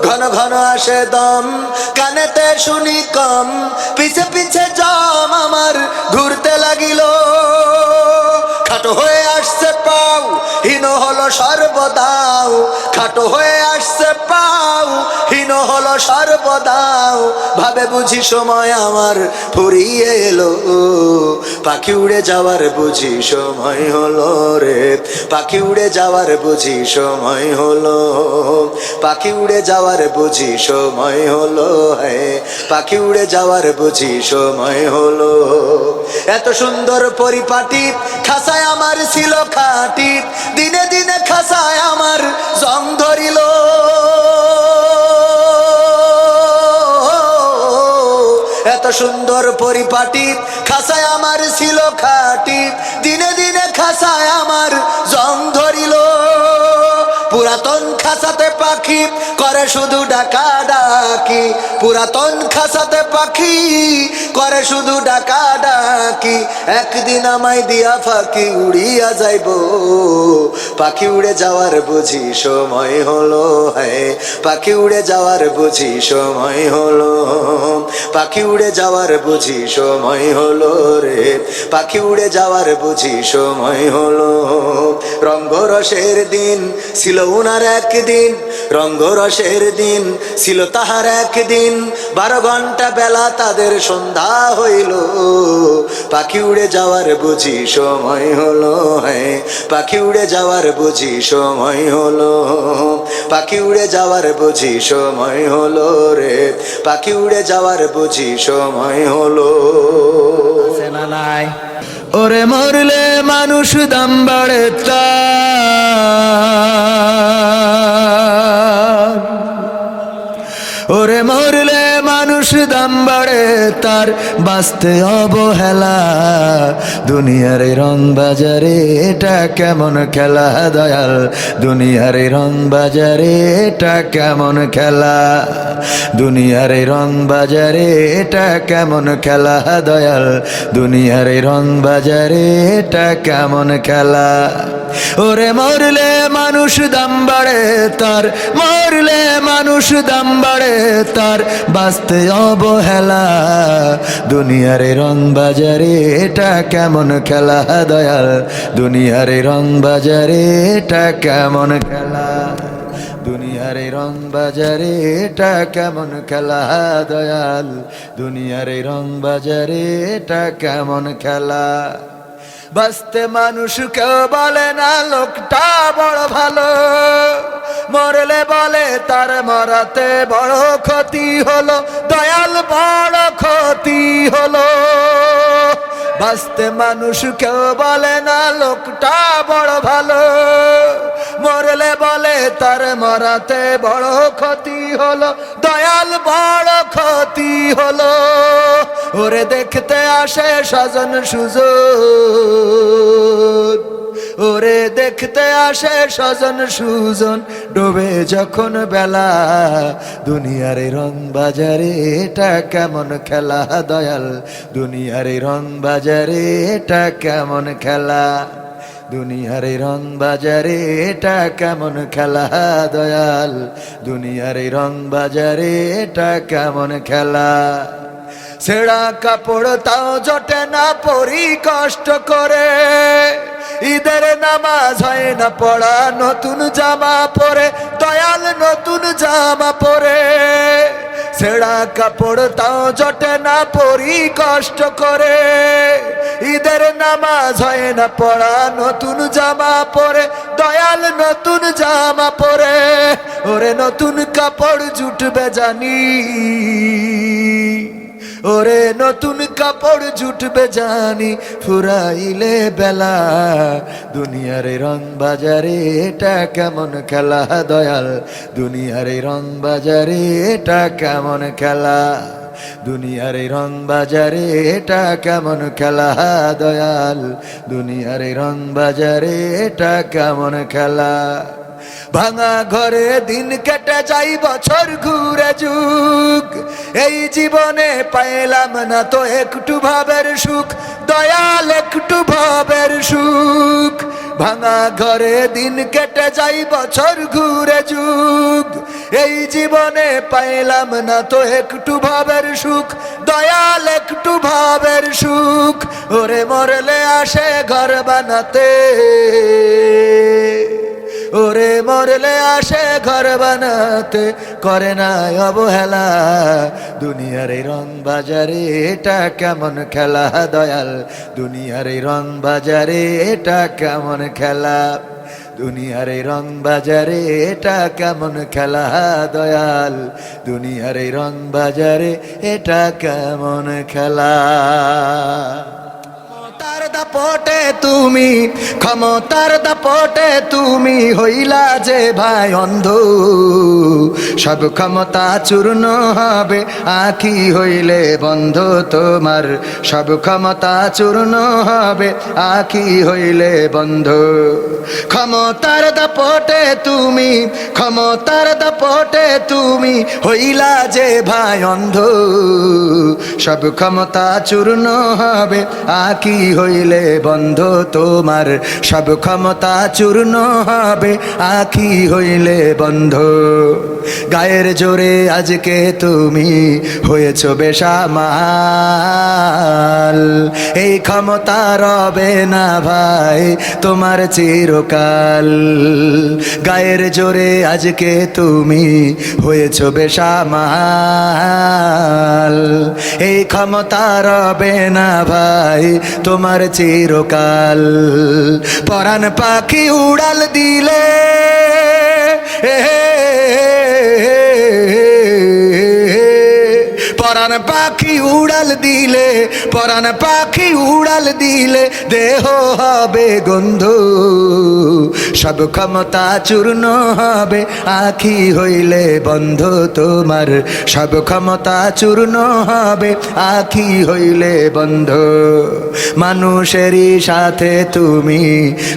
ঘন ঘন আসে দম, কানেতে শুনি কম, পিছে পিছে জম আমার ঘুরতে লাগিল। খাটো হয়ে আসছে পাও, হীন হলো সর্বদাও, খাটো হয়ে আসছে পাও, হীন হলো সর্বদাও, ভাবে বুঝি সময় আমার ফুরিয়ে এলো, পাখি উড়ে যাওয়ার বুঝি সময় হলো রে, পাখি উড়ে যাওয়ার বুঝি সময় হলো, পাখি উড়ে যাওয়ার বুঝি সময় হলো, হ্যাঁ পাখি উড়ে যাওয়ার বুঝি সময় হলো। এত সুন্দর পরিপাটি খাসায় আমার ছিল খাটি, দিনে দিনে খাসায় আমার জং ধরিল, এত সুন্দর পরিপাটি খাসায় আমার ছিল খাটি, দিনে দিনে খাসায় আমার জং ধরিল। পুরাতন খাসাতে পাখি করে শুধু ডাকা ডাকি, পুরাতন খাসাতে পাখি করে শুধু ডাকা ডাকি, একদিন আমায় দিয়া ফাঁকি উড়িয়া যাইব, পাখি উড়ে যাওয়ার বুঝি সময় হলো, হ্যাঁ পাখি উড়ে যাওয়ার বুঝি সময় হলো, পাখি উড়ে যাওয়ার বুঝি সময় হলো রে, পাখি উড়ে যাওয়ার বুঝি সময় হলো। রঙ্গরসের দিন ছিল উনার একদিন, রঙ্গরসের দিন ছিল তাহার একদিন, 12 ঘন্টা বেলা তাদের সন্ধ্যা হইল, পাখি উড়ে যাওয়ার বুঝি সময় হলো, হ্যাঁ পাখি উড়ে যাওয়ার বুঝি সময় হলো, পাখি উড়ে যাওয়ার বুঝি সময় হলো রে, পাখি উড়ে যাওয়ার বুঝি সময় হলো। সেনা নাই ওরে মরলে মানুষ দাম বাড়ে তার, ওরে মরলে মানুষ দাম বাড়ে তার, বাঁচতে অবহেলা দুনিয়ার এই রং বাজারে, এটা কেমন খেলা দয়াল, দুনিয়ার এই রং বাজারে এটা কেমন খেলা, দুনিয়ার এই রং বাজারে এটা কেমন খেলা দয়াল, দুনিয়ার এই রং বাজারে এটা কেমন খেলা। ওরে মরলে মানুষ দাম বাড়ে তার, মরলে মানুষ দাম বাড়ে তার, বাঁচতে অবহেলা দুনিয়ার এই রং বাজারে এটা কেমন খেলা দয়াল, দুনিয়ার এই রং বাজারে এটা কেমন খেলা, দুনিয়ার এই রং বাজারে এটা কেমন খেলা দয়াল, দুনিয়ার এই রং বাজারে এটা কেমন খেলা। বাঁচতে মানুষ কেউ বলে না লোকটা বড় ভালো, মরলে বলে তার মরাতে বড় ক্ষতি হলো, দয়াল বড় ক্ষতি হলো। বাঁচতে মানুষ কেউ বলে না লোকটা বড় ভালো, মরলে বলে তার মরাতে বড় ক্ষতি হলো, দয়াল বড় ক্ষতি হলো। ওরে দেখতে আসে স্বজন সুজন, ওরে দেখতে আসে স্বজন সুজন, ডোবে যখন বেলা দুনিয়ার এই রং বাজারে এটা কেমন খেলা দয়াল, দুনিয়ার এই রং বাজারে এটা কেমন খেলা, দুনিয়ার এই রং বাজারে এটা কেমন খেলা দয়াল, দুনিয়ার এই রং বাজারে এটা কেমন খেলা। ছেঁড়া কাপড় তাও জটে না পরি কষ্ট করে, ঈদের নামাজ হয় না পড়া নতুন জামা পরে, দয়াল নতুন জামা পরে। ছেঁড়া কাপড় তাও জটে না পরি কষ্ট করে, ঈদের নামাজ হয় না পড়া নতুন জামা পরে, দয়াল নতুন জামা পরে। ওরে নতুন কাপড় জুটবে জানি, ওরে নতুন কাপড় জুটবে জানি, ফুরাইলে বেলা দুনিয়ার এই রং বাজারে এটা কেমন খেলা দয়াল, দুনিয়ার এই রং বাজারে এটা কেমন খেলা, দুনিয়ার এই রং বাজারে এটা কেমন খেলা দয়াল, দুনিয়ার এই রং বাজারে এটা কেমন খেলা। ভাঙা ঘরে দিন কেটে যাই বছর ঘুরে যুগ, এই জীবনে পাইলাম না তো একটু ভাবের সুখ, দয়াল একটু ভাবের সুখ। ভাঙা ঘরে দিন কেটে যাই বছর ঘুরে যুগ, এই জীবনে পাইলাম না তো একটু ভাবের সুখ, দয়াল একটু ভাবের সুখ। ওরে মরলে আসে ঘর বানাতে, মরলে আসে ঘর বানাতে, করে না অবহেলা। দুনিয়ার এই রং বাজারে এটা কেমন খেলা দয়াল, দুনিয়ার এই রং বাজারে এটা কেমন খেলা, দুনিয়ার এই রং বাজারে এটা কেমন খেলা দয়াল, দুনিয়ার এই রং বাজারে এটা কেমন খেলা। ক্ষমতার দাপটে তুমি, ক্ষমতার দাপটে তুমি হইলা যে ভাই অন্ধ, সব ক্ষমতা চূর্ণ হবে আঁখি হইলে বন্ধ তোমার, সব ক্ষমতা চূর্ণ হবে আঁখি হইলে বন্ধ। ক্ষমতার দাপটে তুমি, ক্ষমতার দাপটে তুমি হইলা যে ভাই অন্ধ, সব ক্ষমতা চূর্ণ হবে আঁখি হইলে বন্ধ তোমার, সব ক্ষমতা চূর্ণ হবে আঁখি হইলে বন্ধ। গায়ের জোরে আজকে তুমি হয়েছ বেসামাল, এই ক্ষমতা রবে না ভাই তোমার চিরকাল। গায়ের জোরে আজকে তুমি হয়েছ বেসামাল, এই ক্ষমতা রবে না ভাই তোমার চিরকাল। পরাণ পাখি উড়াল দিলে, পরাণ পাখি উড়াল দিলে, পরাণ পাখি উড়াল দিলে দেহ হবে গন্ধ, সব ক্ষমতা চূর্ণ হবে আঁখি হইলে বন্ধ তোমার, সব ক্ষমতা চূর্ণ হবে আঁখি হইলে বন্ধ। মানুষেরই সাথে তুমি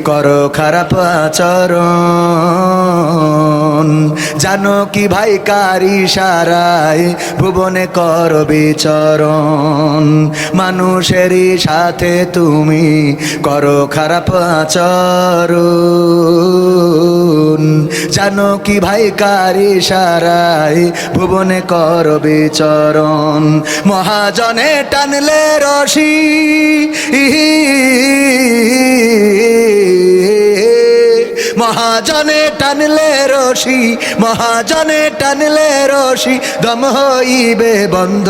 করো খারাপ আচরণ, জানো কি ভাই কার ইশারায় ভুবনে কর বিচরণ, মানুষেরই সাথে তুমি করো খারাপ আচরণ, জানো কি ভাই কার ইশারায় ভুবনে কর বিচরণ। মহাজনে টানলে রশি, মহাজনে টানলে রশি, মহাজনে টানলে রশি দম হইবে বন্ধ,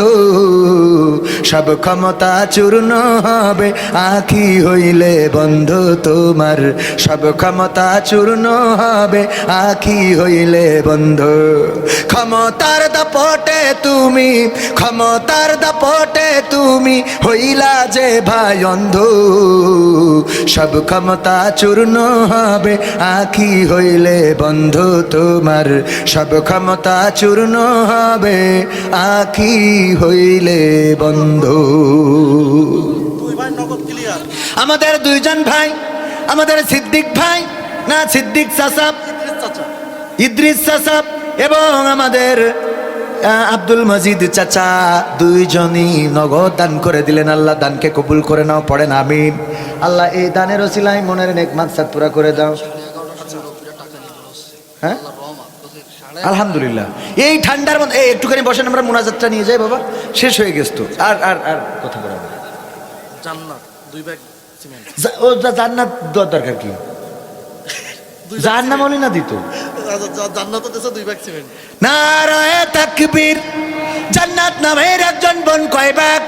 সব ক্ষমতা চূর্ণ হবে আঁখি হইলে বন্ধ তোমার, সব ক্ষমতা চূর্ণ হবে আঁখি হইলে বন্ধ। ক্ষমতার দাপটে তুমি, ক্ষমতার দাপটে তুমি হইলা যে ভাই অন্ধ, সব ক্ষমতা চূর্ণ হবে আঁখি হইলে বন্ধ তোমার, সব ক্ষমতা চূর্ণ হবে আঁখি হইলে বন্ধ। আমাদের দুইজন ভাই, আমাদের সিদ্দিক ভাই না সিদ্দিক চাচা, ইদ্রিস চাচা এবং আমাদের আব্দুল মজিদ চাচা, দুইজনই নগদ দান করে দিলেন। আল্লাহ দানকে কবুল করে নাও, পড়েন আমিন। আল্লাহ এই দানের ওসিলায় মনের নেক মাকসাদ পুরা করে দাও। হ্যাঁ আলহামদুলিল্লাহ। এই ঠান্ডার মধ্যে এই একটুখানি বসেন, আমরা মোনাজাতটা নিয়ে যাই বাবা, শেষ হয়ে গেছে তো। আর আর আর কথা বলা জান্নাত 2 ব্যাগ সিমেন্ট, ও জান্নাত দরকার কি, জাহান্নাম না দিত, জান্নাত দেশে 2 ব্যাগ সিমেন্ট। নারায়ে তাকবীর। জান্নাত নামের একজন বোন কয় ব্যাগ,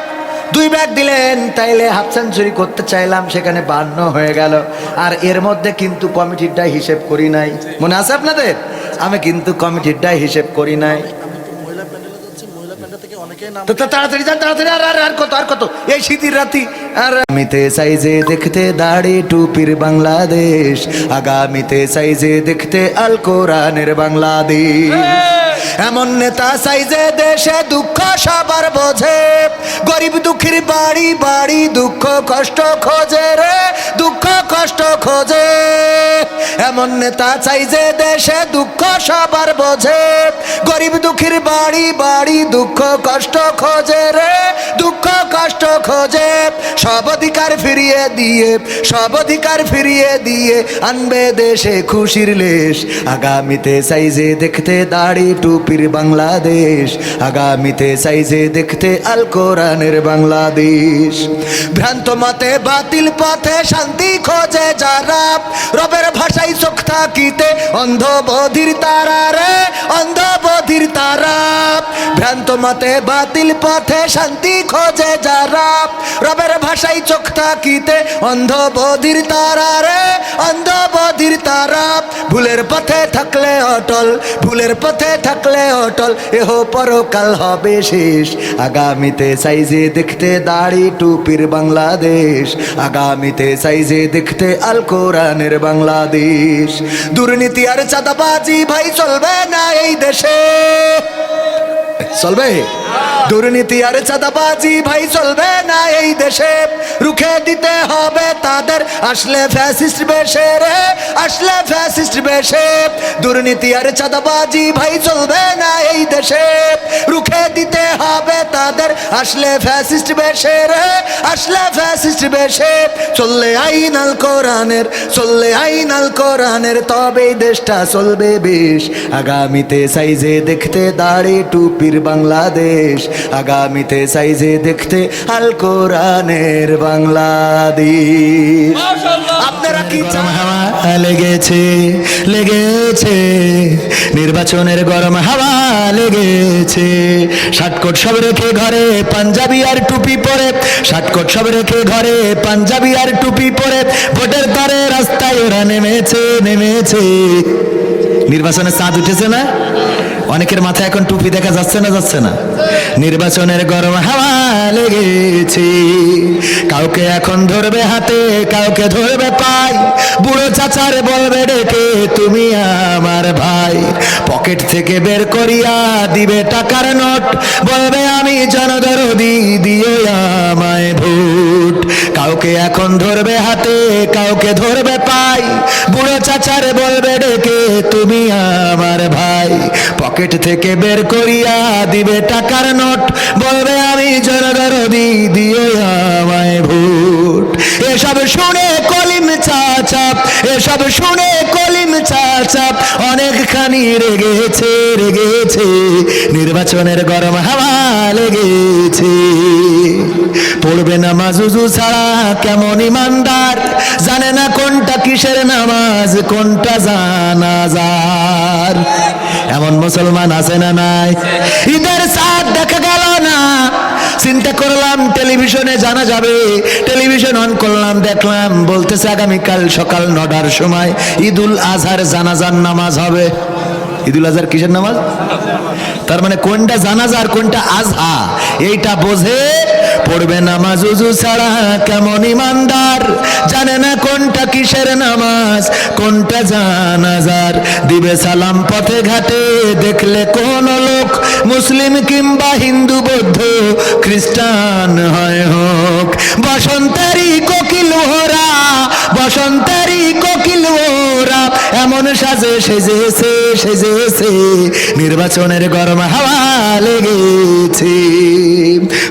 2 ব্যাগ দিলেন, তাইলে হাফ সেঞ্চুরি করতে চাইলাম, সেখানে 52 হয়ে গেল। আর এর মধ্যে কিন্তু কমিটিরটা হিসেব করি নাই, মনে আছে আপনাদের? আমি কিন্তু কমিটিরটা হিসেব করি নাই। মহিলা প্যান্ডেলে যাচ্ছে, মহিলা প্যান্ডেল থেকে অনেকেই নাম, তো তাড়াতাড়ি যান, তাড়াতাড়ি। আর আর কত, আর কত, এই শীতের রাতি। আর আগামীতে সাইজে দেখতে দাড়ি টুপির বাংলাদেশ, আগামীতে সাইজে দেখতে আল কোরআনের বাংলাদেশ। এমন নেতা সাইজে দেশে দুঃখ সবার বোঝে, গরিব দুঃখীর বাড়ি বাড়ি দুঃখ কষ্ট খোঁজে রে, দুঃখ কষ্ট খোঁজে। এমন নেতা সাইজে দেশে দুঃখ সবার বোঝে, গরিব দুঃখীর বাড়ি বাড়ি দুঃখ কষ্ট খোঁজে রে, দুঃখ কষ্ট খোঁজে। সব অধিকার ফিরিয়ে দিয়ে, সব অধিকার ফিরিয়ে দিয়ে আনবে দেশে খুশির লেশ। আগামীতে সাইজে দেখতে দাড়ি টুপির বাংলাদেশ, আগামীতে সাইজে দেখতে আল কোরআনের বাংলাদেশ। ভ্রান্ত মতে বাতিল পথে শান্তি খোঁজে যারা, রবের ভাষায় চোখ থাকিতে অন্ধ বধির তারা রে, অন্ধ বধির তারা। ভ্রান্ত মতে বাতিল পথে শান্তি খোঁজে যারা, রবের ভাষায় চোখ থাকিতে অন্ধ বধির তারা রে, অন্ধ বধির তারা। ভুলের পথে থাকলে অটল, ভুলের পথে থাকলে অটল, এহ পরকাল হবে শেষ। আগামীতে সাইজে দেখতে দাড়ি টুপির বাংলাদেশ, আগামীতে সাইজে দেখতে আল কোরআনের বাংলাদেশ। দুর্নীতি আর চাঁদাবাজি ভাই চলবে না এই দেশে, চলবে? দুর্নীতি আর চাঁদাবাজি ভাই চলবে না এই দেশে, রুখে দিতে হবে তাদের আসলে ফ্যাসিস্ট বেশে রে, আসলে ফ্যাসিস্ট বেশে। দুর্নীতি আর চাঁদাবাজি ভাই চলবে না এই দেশে, রুখে দিতে হবে তাদের আসলে ফ্যাসিস্ট বেশে রে, আসলে ফ্যাসিস্ট বেশে। চললে আইন আল কোরআনের, চললে আইন আল কোরআনের, তবেই দেশটা চলবে বেশ। আগামীতে সাইজে দেখতে দাড়ি টুপির বাংলাদেশ, আগামীতে সাইজে দেখতে আল কোরআনের বাংলাদেশ। আপনারা কি চান? হাওয়া লেগেছে, লেগেছে, নির্বাচনের গরম হাওয়া লেগেছে। শার্টকোট সব রেখে ঘরে পাঞ্জাবি আর টুপি পরে, শার্টকোট সব রেখে ঘরে পাঞ্জাবি আর টুপি পরে, ভোটের তারে রাস্তায় ওরা নেমেছে, নেমেছে। নির্বাচনের চাঁদ উঠেছে না? অনেকের মাথায় এখন টুপি দেখা যাচ্ছে না, যাচ্ছে না? নির্বাচনের গরম হাওয়া লেগেছে। কাউকে এখন ধরবে হাতে, কাউকে ধরবে পাই, বুড়ো চাচার বলবে ডেকে তুমি আমার ভাই। পকেট থেকে বের করিয়া দিবে টাকার নোট, বলবে আমি জনদরদি, দিও আমায় ভোট। কাউকে এখন ধরবে হাতে, কাউকে ধরবে পাই, বুড়ো চাচার বলবে ডেকে তুমি আমার ভাই। পকেট থেকে বের করিয়া দিবে টাকার নোট, বলবে আমি জনদরদি, দিও আমায় ভোট। এসব শুনে কলিম চাচা, এসব শুনে কলিম চাচা অনেকখানি রেগেছে, রেগেছে। নির্বাচনের গরম হাওয়া লেগেছে। পড়বে নামাজ উজু ছাড়া কেমন ইমানদার, জানে না কোনটা কিসের নামাজ, কোনটা জানাজার। এমন মুসলমান আছে না নাই? ঈদের চাঁদ দেখা গেল না, চিন্তা করলাম টেলিভিশনে জানা যাবে, টেলিভিশন অন করলাম, দেখলাম বলতেছে আগামীকাল সকাল 9টার সময় ঈদুল আজহার জানাজার নামাজ হবে। ঈদুল আজহার কিসের নামাজ? তার মানে কোনটা জানাজা আর কোনটা আজহা এইটা বোঝে। পড়বে নামাজ উজু ছাড়া কেমন ইমানদার, জানে না কোনটা কিসের নামাজ, কোনটা জানাজার। দিবে সালাম পথে ঘাটে দেখলে কোন লোক, মুসলিম কিংবা হিন্দু বৌদ্ধ খ্রিস্টান হয় হোক। বসন্তেরই কোকিল ওরা, বসন্তেরই কোকিল ওরা, এমন সাজে সেজেছে, সেজেছে। নির্বাচনের গরম হাওয়া লেগেছে।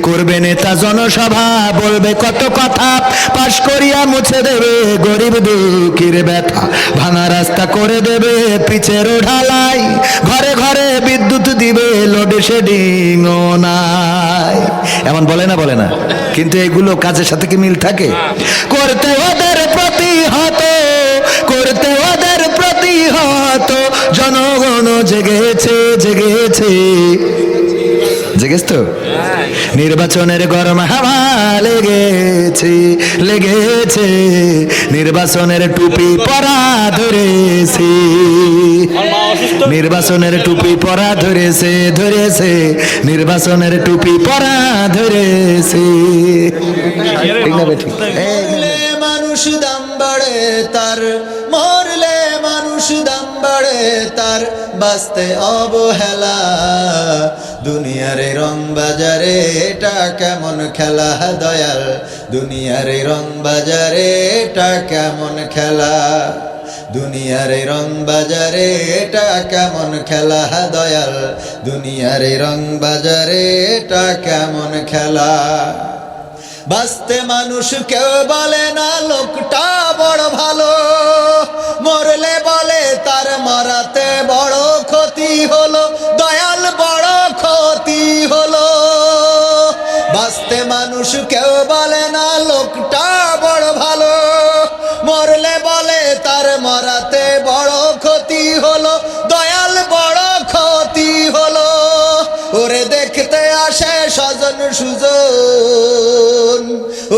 করবে নেতা জনসভা, বলবে কত কথা, পাশ করিয়া মুছে দেবে গরিব দুঃখীর ব্যথা। ভাঙা রাস্তা করে দেবে পিচের ঢালাই, ঘরে ঘরে বিদ্যুৎ দিবে, লোডশেডিং ও নাই। এমন বলে না, বলে না? কিন্তু এগুলো কাজের সাথে কি মিল থাকে? করতে ওদের প্রতিহত, করতে ওদের প্রতিহত, জনগণ জেগেছে, জেগেছে, জেগেছ তো? নির্বাচনের গরম হাওয়া লেগেছে, লেগেছে। নির্বাচনের টুপি পরা ধরেছে, নির্বাচনের টুপি পরা ধরেছে, ধরেছে। নির্বাচনের টুপি পরা ধরেছে। ঠিক না বেঠিক? মানুষ দাম বাড়ে তার, মরলে মানুষ দাম বাড়ে তার, বাঁচতে অবহেলা। দুনিয়ার রং বাজারে এটা কেমন খেলা দয়াল, দুনিয়ার রং বাজারে এটা কেমন খেলা, দুনিয়ার রং বাজারে এটা কেমন খেলা দয়াল, দুনিয়ার রং বাজারে এটা কেমন খেলা। বাঁচতে মানুষ কেউ বলে না লোকটা বড় ভালো, মরলে বলে তার মরাতে বড় ক্ষতি হলো, দয়াল বড় ক্ষতি হলো। বাঁচতে মানুষ কেউ বলে না লোকটা বড় ভালো, মরলে বলে তার মরাতে বড় ক্ষতি হলো, দয়াল বড় ক্ষতি হলো। ওরে দেখতে আসে স্বজন সুজন,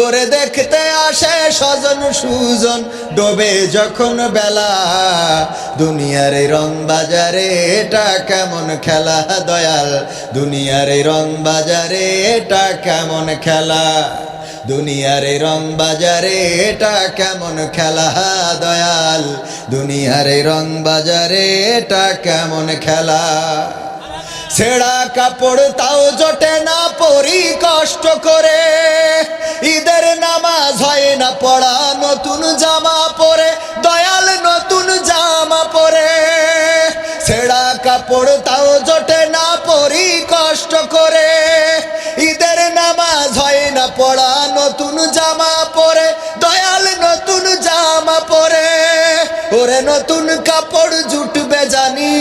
ওরে দেখতে আসে স্বজন সুজন, ডোবে যখন বেলা। দুনিয়ার এই রং বাজারে এটা কেমন খেলা দয়াল, দুনিয়ার এই রং বাজারে এটা কেমন খেলা, দুনিয়ার এই রং বাজারে এটা কেমন খেলা দয়াল, দুনিয়ার এই রং বাজারে এটা কেমন খেলা। ছেঁড়া কাপড় তাও জোটে না পরি কষ্ট করে, ঈদের নামাজ হয় না পড়া নতুন জামা পরে, দয়াল নতুন জামা পরে। ছেঁড়া কাপড় তাও জোটে না পরি কষ্ট করে, ঈদের নামাজ হয় না পড়া নতুন জামা পরে, দয়াল নতুন জামা পরে। ওরে নতুন কাপড় জুটবে জানি,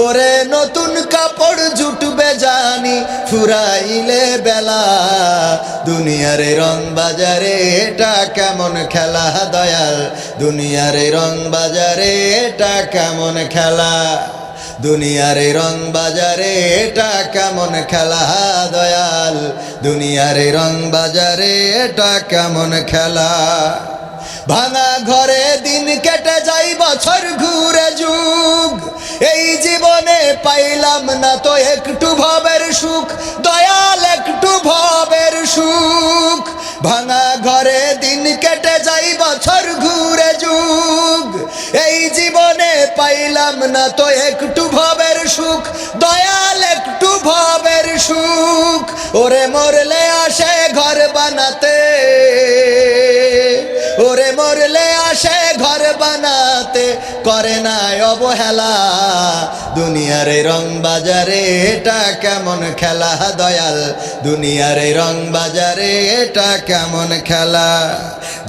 ওরে নতুন কাপড় জুটবে জানি, ফুরাইলে বেলা। দুনিয়ার রং বাজারে এটা কেমন খেলা দয়াল, দুনিয়ার রং বাজারে এটা কেমন খেলা, দুনিয়ার রং বাজারে এটা কেমন খেলা দয়াল, দুনিয়ার রং বাজারে এটা কেমন খেলা। ভাঙা ঘরে দিন কেটে যাই বছর ঘুরে যুগ, এই জীবনে পাইলাম না তো একটু ভবের সুখ, দয়াল একটু ভবের সুখ। ভাঙা ঘরে দিন কেটে যাই বছর ঘুরে যুগ, এই জীবনে পাইলাম না তো একটু ভবের সুখ, দয়াল একটু ভবের সুখ। ওরে মরলে আসে ঘর বানাতে, ওরে মরলে আসে ঘর বানাতে, করে না অবহেলা। দুনিয়ার রং বাজারে এটা কেমন খেলা দয়াল, দুনিয়ার রং বাজারে এটা কেমন খেলা,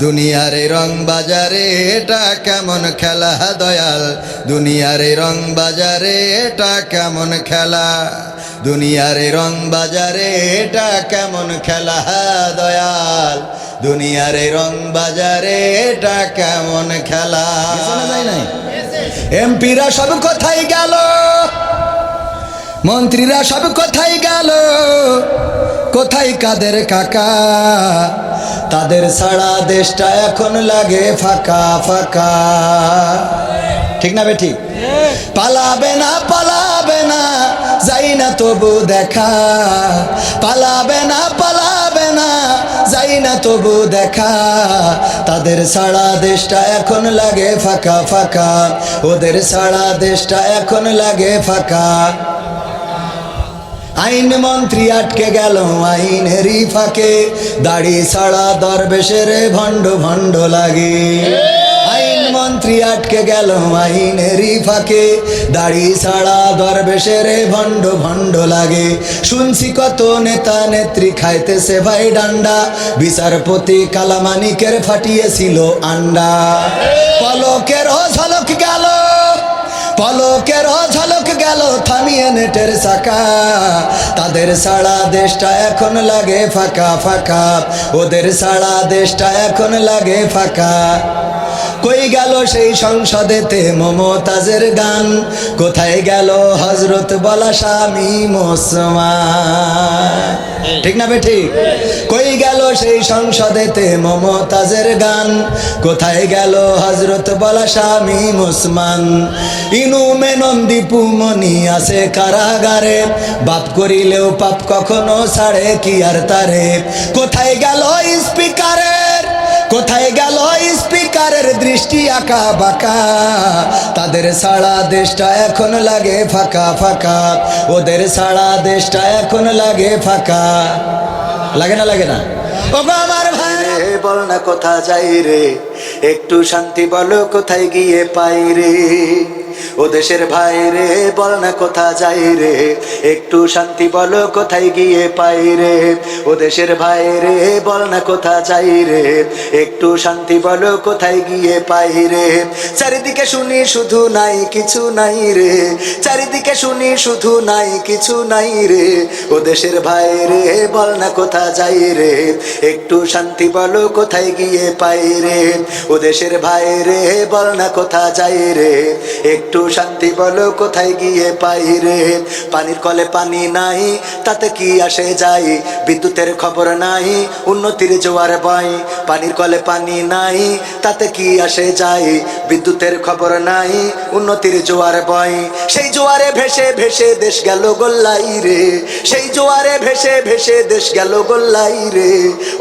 দুনিয়ার রং বাজারে এটা কেমন খেলা দয়াল, দুনিয়ার রং বাজারে এটা কেমন খেলা, দুনিয়ার রং বাজারে এটা কেমন খেলা দয়াল, দুনিয়ার রং বাজারে এটা কেমন খেলা। এমপিরা সব কোথায় গেল, মন্ত্রীরা সব কোথায় গেল, কোথায় কাদের কাকা, তাদের ছাড়া দেশটা এখন লাগে ফাঁকা ফাঁকা। ঠিক না বেঠিক? পালাবে না পালাবে না যাই না তবু দেখা, পালাবে না পালাবে না যাই না তবু দেখা, তাদের ছাড়া দেশটা এখন লাগে ফাঁকা ফাঁকা, ওদের ছাড়া দেশটা এখন লাগে ফাঁকা। আইন মন্ত্রী আটকে গেল আইনেরই ফাঁকে, দাড়ি ছাড়া দরবেশের ভণ্ড ভণ্ড লাগে। আইন মন্ত্রী আটকে গেল আইনেরই ফাঁকে, দাড়ি ছাড়া দরবেশের ভণ্ড ভণ্ড লাগে। শুনছি কত নেতা নেত্রী খাইতেছে ভাই ডান্ডা, বিচারপতি কালামানিকের ফাটিয়েছিল আন্ডা। পলকের ঝলক গেল, পলকের ঝলক গেল থামিয়ে নেটের চাকা, তাদের ছাড়া দেশটা এখন লাগে ফাঁকা ফাঁকা, ওদের ছাড়া দেশটা এখন লাগে ফাঁকা। কই গেল সেই সংসদেতে মমতাজের গান, কোথায় গেল হজরত বলা স্বামী মুসলমান। ঠিক না বেঠিক? কই গেল সেই সংসদেতে মমতাজের গান, কোথায় গেল হজরত বলা স্বামী মুসলমান। ইনু মেনন দীপু মনি আছে কারাগারে, বাপ করিলেও পাপ কখনো ছাড়ে কি আর তারে। কোথায় গেল স্পিকারের, কোথায় গেল স্পিকারের দৃষ্টি আঁকা বাঁকা, তাদের ছাড়া দেশটা এখন লাগে ফাঁকা ফাঁকা, ওদের ছাড়া দেশটা এখন লাগে ফাঁকা। লাগে না লাগে না? ওগো আমার ভাই বল না কোথা যাই রে, একটু শান্তি বলো কোথায় গিয়ে পাই রে। ও দেশের ভাই রে বল না কোথা যাই রে, একটু শান্তি বলো কোথায় গিয়ে পাই রে। ও দেশের ভাই রে বল না কোথা যাই রে, একটু শান্তি বলো কোথায় গিয়ে পাই রে। চারিদিকে শুনি শুধু নাই কিছু নাই রে, চারিদিকে শুনি শুধু নাই কিছু নাই রে। ও দেশের ভাই রে বল না কোথা যাই রে, একটু শান্তি বলো কোথায় গিয়ে পাই রে। ও দেশের ভাই রে বল না কোথা যাই রে, একটু শান্তি বলো কোথায় গিয়ে পাই রে। পানির কলে পানি নাই তাতে কি আসে যায়, বিদ্যুতের খবর নাই উন্নতির জোয়ার বয়। পানির কলে পানি নাই তাতে কি আসে যায়, বিদ্যুতের খবর নাই উন্নতির জোয়ার বয়। সেই জোয়ারে ভেসে ভেসে দেশ গেল গোল্লাই রে, সেই জোয়ারে ভেসে ভেসে দেশ গেল গোল্লাই রে।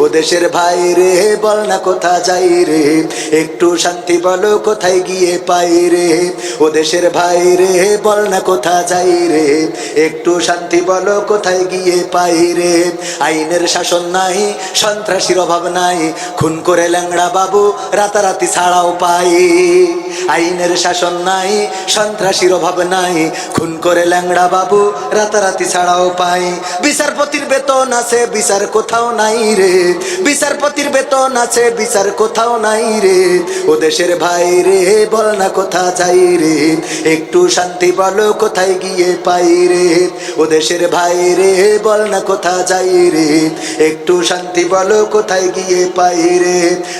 ও দেশের ভাই রে বল না কোথা যাই রে, একটু শান্তি বলো কোথায় গিয়ে পাই রে। ও দেশের ভাই রে বল না কোথা যাই রে, একটু শান্তি বলো কোথায় গিয়ে পাই রে। আইনের শাসন নাই সন্ত্রাসীর অভাব নাই, খুন করে ল্যাংড়া বাবু রাতারাতি ছাড়াও পাই। আইনের শাসন নাই সন্ত্রাসীর অভাব নাই, খুন করে ল্যাংড়া বাবু রাতারাতি ছাড়াও পাই। বিচারপতির বেতন আছে বিচার কোথাও নাই রে, বিচারপতির বেতন আছে বিচার কোথাও নাই রে। ও দেশের ভাই রে বল না কোথা যাই রে, একটু শান্তি বলো কোথায় গিয়ে পাই রে। ও দেশের ভাই রে বল না কোথা যাই রে, একটু শান্তি বলো কোথায় গিয়ে পাই রে।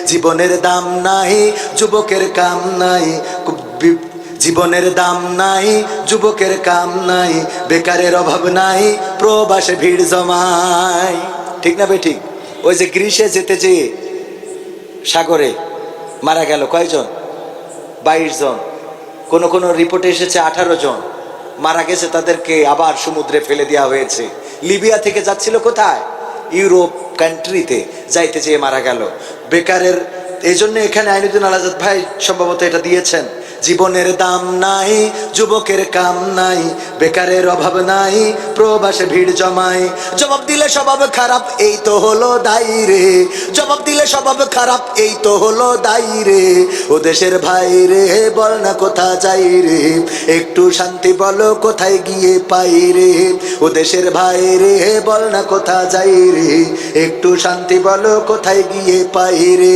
জীবনের দাম নাই যুবকের কাম নাই, জীবনের দাম নাই যুবকের কাম নাই, বেকারের অভাব নাই প্রবাসে ভিড় জমায়। ঠিক না বে ঠিক? ওই যে গ্রীষে যেতে যেয়ে সাগরে মারা গেল কয়জন? 22 জন। কোন কোন রিপোর্টে এসেছে 18 জন মারা গেছে, তাদেরকে আবার সমুদ্রে ফেলে দেওয়া হয়েছে। লিবিয়া থেকে যাচ্ছিল কোথায়? ইউরোপ কান্ট্রিতে, যাইতে যেয়ে মারা গেল। বেকারের এই জন্য এখানে আইনুদ্দিন আল আজাদ ভাই সম্ভবত এটা দিয়েছেন, জীবনের দাম নাই যুবকের কাম নাই, বেকারের অভাব নাই প্রবাসে ভিড় জমায়। জবাব দিলে স্বভাব খারাপ এই তো হলো দায়ী রে, জবাব দিলে স্বভাব খারাপ এই তো হলো দায়ী রে। ও দেশের ভাই রে বল না কোথা যাই রে, একটু শান্তি বলো কোথায় গিয়ে পাই রে। ও দেশের ভাই রে বল না কোথা যাই রে, একটু শান্তি বলো কোথায় গিয়ে পাই রে।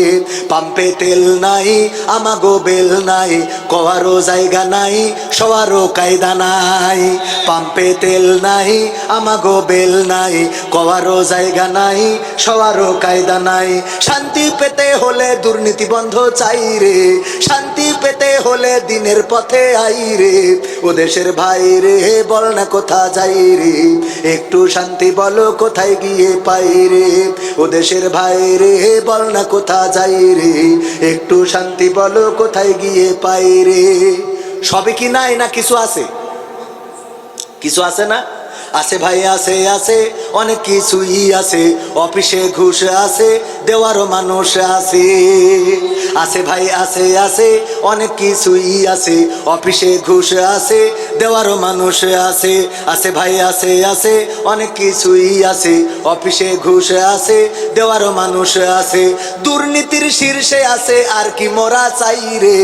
পাম্পে তেল নাই আমাগো বেল নাই, কোয়ারও জায়গা নাই সবারও কায়দা নাই। পাম্পে তেল নাই আমাগো বেল নাই, কোয়ারও জায়গা নাই সবারও কায়দা নাই। শান্তি পেতে হলে দুর্নীতি বন্ধ চাই রে, শান্তি পেতে হলে দিনের পথে আই রে। ও দেশের ভাই রে বল না কোথা যাই রে, একটু শান্তি বলো কোথায় গিয়ে পাই রে। ও দেশের ভাই রে বল না কোথা যাই রে, একটু শান্তি বলো কোথায় গিয়ে পাই রে। সবে কি নাই না কিছু আছে? কিছু আছে না? আছে ভাই আছে, আছে অনেক কিছুই আছে। অফিসে ঘুষ আছে দেওয়ারও মানুষ আছে, আছে ভাই আছে, আছে অনেক কিছুই আছে। অফিসে ঘুষ আছে দেওয়ারও মানুষ আছে, আছে ভাই আছে, আছে অনেক কিছুই আছে। অফিসে ঘুষ আছে দেওয়ারও মানুষ আছে। দুর্নীতির শীর্ষে আছে আর কি মোরা চাই রে,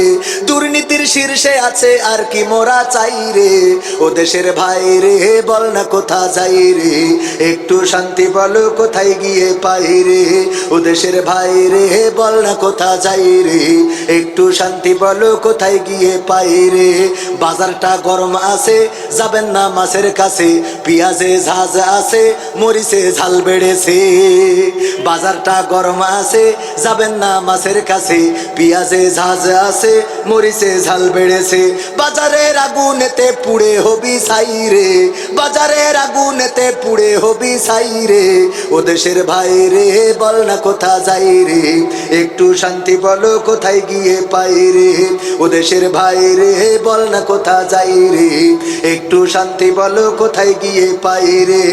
দুর্নীতির শীর্ষে আছে আর কি মোরা চাই রে। ও দেশের ভাই রে বল না কোথা যাই রে, একটু শান্তি বলো কোথায় গিয়ে পাই রে। ও দেশের ভাই রে বল না কোথা যাই রে, একটু শান্তি বলো কোথায় গিয়ে পাই রে। বাজারটা গরম আছে যাবেন না মাছের কাছে, পেঁয়াজে ঝাঁজ আছে মরিচে ঝাল বেড়েছে। বাজারটা গরম আছে যাবেন না মাছের কাছে, পেঁয়াজে ঝাঁজ আছে মরিচে ঝাল বেড়েছে। বাজারের আগুনেতে পুড়ে হবি ছাই রে, বাজারের আগুনেতে পুড়ে হবি ছাই রে। ও দেশের ভাই রে বল না কোথা যাই রে, একটু শান্তি বলো কোথায় গিয়ে পাই রে। ও দেশের ভাই রে বল না কোথা যাই রে, একটু শান্তি বলো কোথায় গিয়ে পাই রে।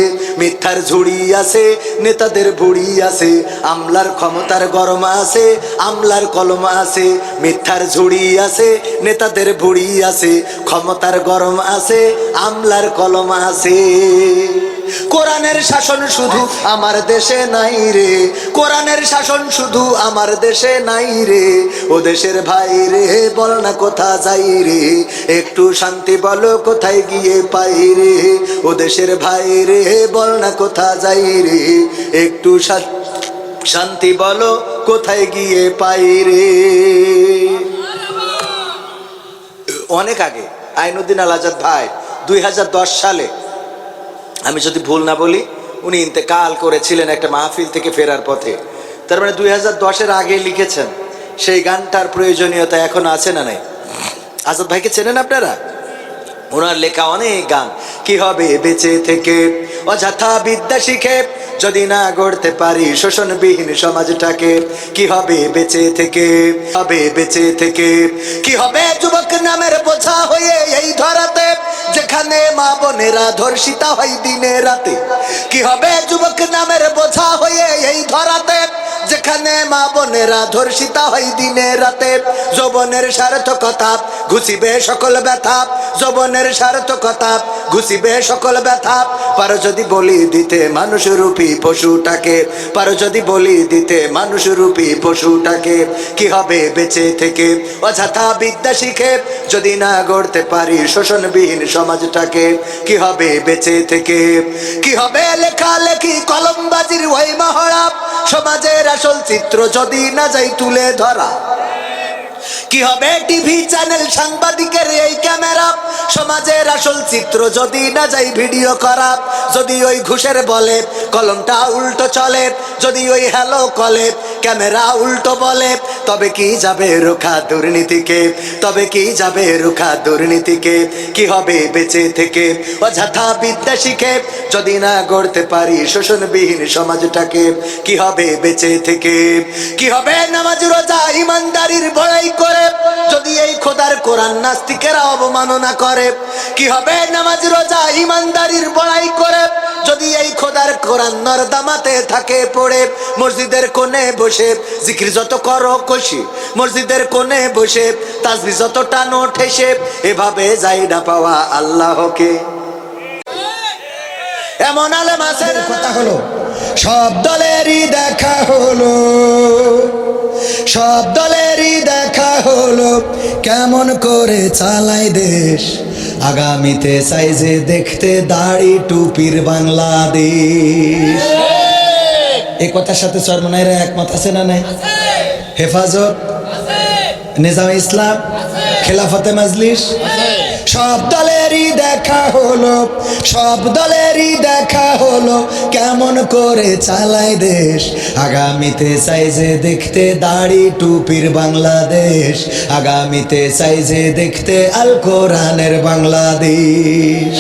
মিথ্যার ঝুড়ি আছে নেতাদের ভুড়ি আছে, আমলার ক্ষমতার গরম আছে আমলার কলম আছে। মিথ্যার ঝুড়ি আছে নেতাদের ভুড়ি আছে, ক্ষমতার গরম আছে আমলার কলম আছে। কোরআনের শাসন শুধু আমার দেশে নাই রে, কোরআনের শাসন শুধু আমার দেশে নাই রে। ও দেশের ভাই রে বল না কোথা যাই রে, একটু শান্তি বলো কোথায় গিয়ে পাই রে। ও দেশের ভাই রে বল না কোথা যাই রে, একটু শান্তি বলো কোথায় গিয়ে পাই রে। অনেক আগে আইনুদ্দিন আল আজাদ ভাই 2010 সালে, আমি যদি ভুল না বলি, উনি ইন্তেকাল করেছিলেন একটা মাহফিল থেকে ফেরার পথে। তার মানে 2010-এর আগে লিখেছেন। সেই গানটার প্রয়োজনীয়তা এখন আছে না নাই? আজাদ ভাইকে চেনেন আপনারা? ওনার লেখা অনেক গান। কি হবে বেঁচে থেকে অযথা বিদ্যা শিখে, যদি না গড়তে পারি শোষণবিহীন সমাজটাকে। কি হবে বেঁচে থেকে, হবে বেঁচে থেকে। কি হবে যুবক নামের বোঝা হয়ে এই ধরাতে, যেখানে মা বোনেরা ধর্ষিতা হয় দিনে রাতে। কি হবে যুবক নামের বোঝা হয়ে এই ধরাতে, যেখানে মা বোনেরা ধর্ষিতা হয় দিনে রাতে। যৌবনের সার্থকতা ঘুষিবে সকল ব্যথা, যৌবনের সার্থকতা ঘুষিবে সকল ব্যথা। পারো যদি বলি দিতে মানুষ রূপী পশুটাকে, পারো যদি বলি দিতে মানুষ রূপী পশুটাকে। কি হবে বেঁচে থেকে অযথা বিদ্যা শিখে, যদি না গড়তে পারি শোষণবিহীন সমাজটাকে। কি হবে বেঁচে থেকে, কি হবে লেখালেখি কলমবাজির ওই মহড়া, সমাজের আসল চিত্র যদি না যাই তুলে ধরা। কি হবে টিভি চ্যানেল সাংবাদিকের এই ক্যামেরা, সমাজের আসল চিত্র যদি না যাই ভিডিও করা। যদি ওই ঘুষের বলে কলমটা উল্টো চলে, যদি ওই হ্যালো কলে ক্যামেরা উল্টো বলে, তবে কি যাবে রোখা দুর্নীতিকে, তবে কি যাবে রোখা দুর্নীতিকে। কি হবে বেঁচে থেকে অযথা বিদ্যা শিখে, যদি না গড়তে পারি শোষণবিহীন সমাজটাকে। কি হবে বেঁচে থেকে, কি হবে নামাজ রোজা ইমানদারির বড়াই করে, যদি এই খোদার কোরআন নাস্তিকেরা অবমাননা করে। কি হবে নামাজ রোজা ইমানদারির বড়াই করে, যদি এই খোদার কোরআন নর্দমাতে থাকে পড়ে। মসজিদের কোণে বসে জিকির যত করো কষি, মসজিদের কোণে বসে তাসবিহ যত টানো ঠেসে, এভাবে যাই না পাওয়া আল্লাহকে। এমন আলেম আছে কথা হলো সব দলেরই দেখা হলো, সব দলেরই দেখা হলো, কেমন করে চালায় দেশ। আগামীতে চাই যে দেখতে দাড়ি টুপির বাংলাদেশ। এই কথার সাথে চরমনাইরা একমত আছে না নাই? হেফাজত, নিজাম ইসলাম, খেলাফতে মজলিস, সব দলেরই দেখা হলো, সব দলেরই দেখা হলো, কেমন করে চালায় দেশ। আগামীতে চাই যে দেখতে দাড়ি টুপির বাংলাদেশ, আগামীতে চাই যে দেখতে আল কোরআনের বাংলাদেশ।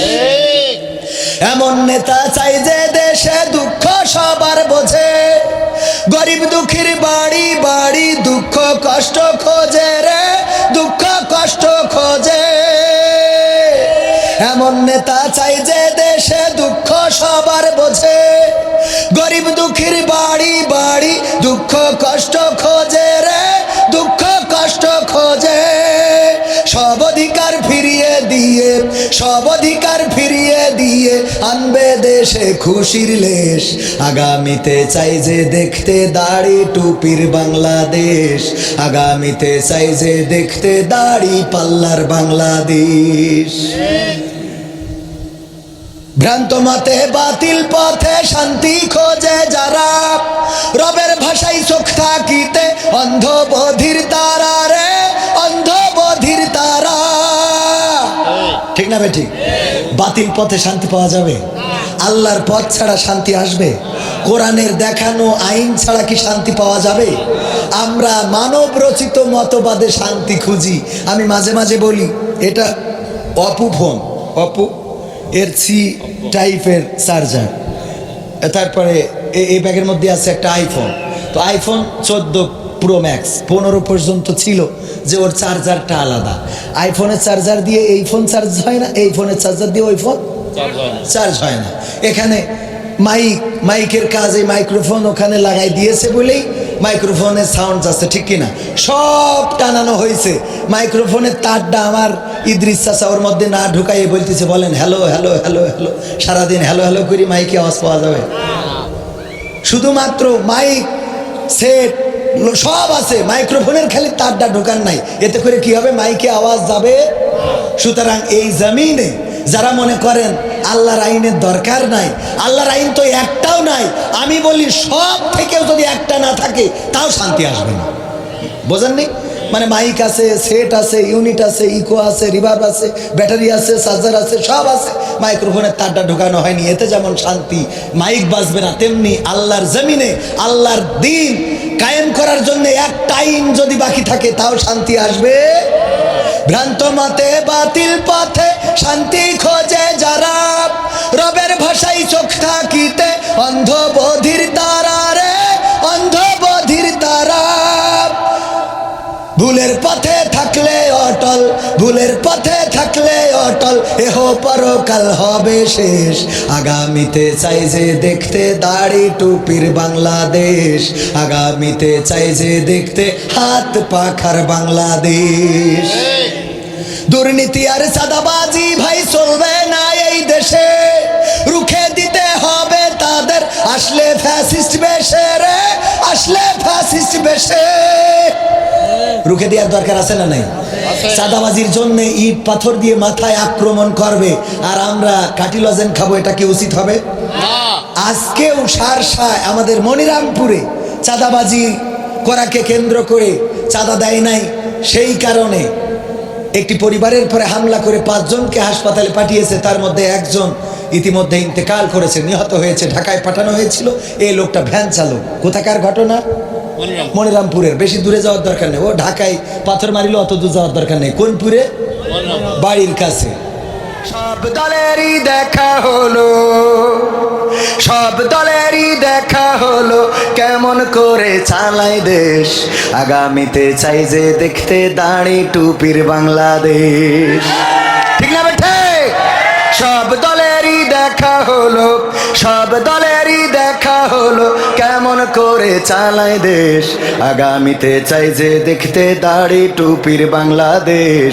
এমন নেতা চাই যে দেশে দুঃখ সবার বোঝে, গরিব দুঃখীর বাড়ি বাড়ি দুঃখ কষ্ট খোঁজে রে, দুঃখ কষ্ট খোঁজে। এমন নেতা চাই যে দেশে দুঃখ সবার বোঝে, গরিব দুঃখীর বাড়ি বাড়ি দুঃখ কষ্ট খোঁজে রে, দুঃখ কষ্ট খোঁজে। সব অধিকার ফিরিয়ে দিয়ে, সব অধিকার ফিরিয়ে দিয়ে আনবে দেশে খুশির লেশ। আগামীতে চাই যে দেখতে দাড়ি টুপির বাংলাদেশ, আগামীতে চাই যে দেখতে দাড়ি পাল্লার বাংলাদেশ। ভ্রান্ত মতে বাতিল পথে শান্তি খোঁজে যারা, রবের ভাষায় চোখ থাকিতে অন্ধ বধির তারা রে, অন্ধ বধির তারা। ঠিক না বেঠিক? বাতিল পথে শান্তি পাওয়া যাবে? আল্লাহর পথ ছাড়া শান্তি আসবে? কোরআনের দেখানো আইন ছাড়া কি শান্তি পাওয়া যাবে? আমরা মানব রচিত মতবাদে শান্তি খুঁজি। আমি মাঝে মাঝে বলি এটা অপু ফোন, অপু এর সি টাইপের চার্জার, তারপরে এই ব্যাগের মধ্যে আছে একটা আইফোন। তো আইফোন 14 প্রো ম্যাক্স 15 পর্যন্ত ছিল যে ওর চার্জারটা আলাদা। আইফোনের চার্জার দিয়ে এই ফোন চার্জ হয় না, এই ফোনের চার্জার দিয়ে ওই ফোন চার্জ হয় না। এখানে মাইকের কাজ, এই মাইক্রোফোন ওখানে লাগাই দিয়েছে বলেই মাইক্রোফোনের সাউন্ড আছে ঠিক কিনা, সব টানানো হয়েছে। মাইক্রোফোনের তারটা আমার ইদ্রিস চাচা ওর মধ্যে না ঢুকাইয়ে বলতেছে, বলেন হ্যালো হ্যালো হ্যালো হ্যালো, সারাদিন হ্যালো হ্যালো করি মাইকে আওয়াজ পাওয়া যাবে? শুধুমাত্র মাইক সেট সব আছে, মাইক্রোফোনের খালি তারটা ঢোকান নাই, এতে করে কি হবে, মাইকে আওয়াজ যাবে। সুতরাং এই জমিনে যারা মনে করেন আল্লাহর আইনের দরকার নাই, আল্লাহর আইন তো একটাও নাই, আমি বলি সব থেকেও যদি একটা না থাকে তাও শান্তি আসবে না। বোঝেননি? মানে মাইক আছে, সেট আছে, ইউনিট আছে, ইকো আছে, রিভার্ব আছে, ব্যাটারি আছে, চার্জার আছে, সব আছে, মাইক্রোফোনের তারটা ঢোকানো হয়নি, এতে যেমন শান্তি, মাইক বাজবে না, তেমনি আল্লাহর জমিনে আল্লাহর দিন কায়েম করার জন্য একটা আইন যদি বাকি থাকে তাও শান্তি আসবে। ভ্রান্ত মতে বাতিল পথে শান্তি খোঁজে যারা, রবের ভাষায় চোখ থাকিতে অন্ধ বধির তারা রে, অন্ধ বধির তারা। ভুলের পথে থাকলে অটল, ভুলের পথে থাকলে অটল, এহ পরকাল হবে শেষ। আগামীতে চাই যে দেখতে দাড়ি টুপির বাংলাদেশ, আগামীতে চাই যে দেখতে হাত পাখার বাংলাদেশ। দুর্নীতি আর চাঁদাবাজি ভাই চলবে না এই দেশে, রুখে দিতে হবে তাদের, আসলে ফ্যাসিস্ট বেশে রে, আসলে ফ্যাসিস্ট বেশে। রুখে দেওয়ার দরকার আছে না নাই? চাঁদাবাজির জন্য ইট পাথর দিয়ে মাথায় আক্রমণ করবে আর আমরা কাটিলজেন খাবো, এটা কি উচিত হবে? আজকেও সারসায় আমাদের মনিরামপুরে চাঁদাবাজি করাকে কেন্দ্র করে চাঁদা দেয় নাই, সেই কারণে একটি পরিবারের পরে হামলা করে 5 জনকে হাসপাতালে পাঠিয়েছে, তার মধ্যে একজন ইতিমধ্যে ইন্তেকাল করেছে, নিহত হয়েছে, ঢাকায় পাঠানো হয়েছিল। এই লোকটা ভ্যান চালক। কোথাকার ঘটনা? মনিরামপুরের। বেশি দূরে যাওয়ার দরকার নেই, ও ঢাকায় পাথর মারিল, অত দূর যাওয়ার দরকার নেই, কোনপুরে, বাড়ির কাছে। সব দলেরই দেখা হলো, সব দলেরই দেখা হলো, কেমন করে চালায় দেশ, আগামীতে চাই যে দেখতে দাড়ি টুপির বাংলাদেশ। ঠিক না বেঠে? সব দলেরই দেখা হলো, সব দলেরই দেখা হলো, কেমন করে চালায় দেশ, আগামীতে চাই যে দেখতে দাড়ি টুপির বাংলাদেশ,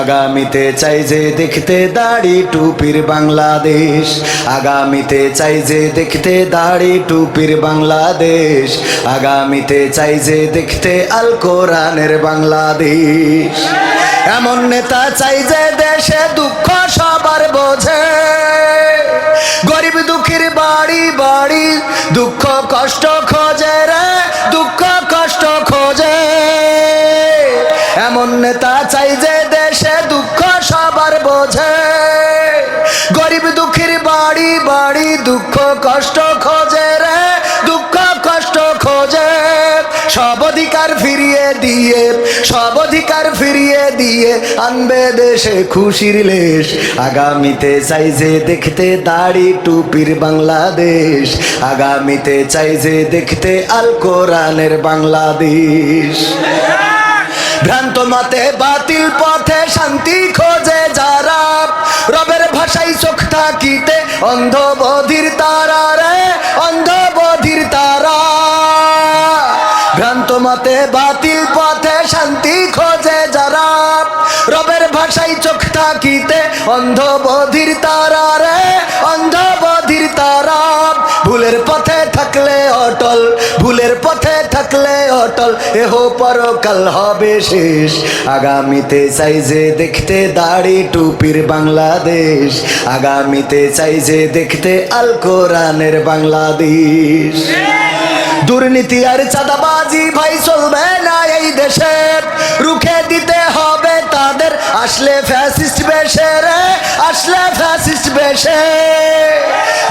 আগামীতে চাই যে দেখতে দাড়ি টুপির বাংলাদেশ, আগামীতে চাই যে দেখতে দাড়ি টুপির বাংলাদেশ, আগামীতে চাই যে দেখতে আল কোরআনের বাংলাদেশ। এমন নেতা চাই যে দেশে দুঃখ সবার বোঝে, গরিব দুঃখীর বাড়ি বাড়ি দুঃখ কষ্ট খোঁজে রে, দুঃখ কষ্ট খোঁজে। এমন নেতা চাই যে দেশে দুঃখ সবার বোঝে, গরিব দুঃখীর বাড়ি বাড়ি দুঃখ কষ্ট খোঁজে রে, দুঃখ কষ্ট খোঁজে। সব অধিকার ফিরিয়ে দিয়ে, সব অধিকার ফিরিয়ে দিয়ে আনবে দেশে খুশির লেশ, আগামীতে চাই যে দেখতে দাড়ি টুপির বাংলাদেশ, আগামীতে চাই যে দেখতে আল কোরআনের বাংলাদেশ। ভ্রান্ত মতে বাতিল পথে শান্তি খোঁজে যারা, রবের ভাষায় চোখ থাকিতে অন্ধ বধির তারা রে, অন্ধ বধির তারা। ভ্রান্ত মতে বাতিল পথে শান্তি খোঁজে যারা, রবের ভাষায় চোখ থাকিতে অন্ধ বধির তারা রে, অন্ধ বধির তারা। ভুলের পথে থাকলে অটল, ভুলের পথে থাকলে অটল, এহ পরকাল হবে শেষ, আগামীতে চাই যে দেখতে দাড়ি টুপির বাংলাদেশ, আগামীতে চাই যে দেখতে আল কোরআনের বাংলাদেশ। দুর্নীতি আর চাঁদাবাজি ভাই চলবে না এই দেশে, রুখে দিতে হবে তাদের, আসলে ফ্যাসিস্ট বেশে রে, আসলে ফ্যাসিস্ট বেশে।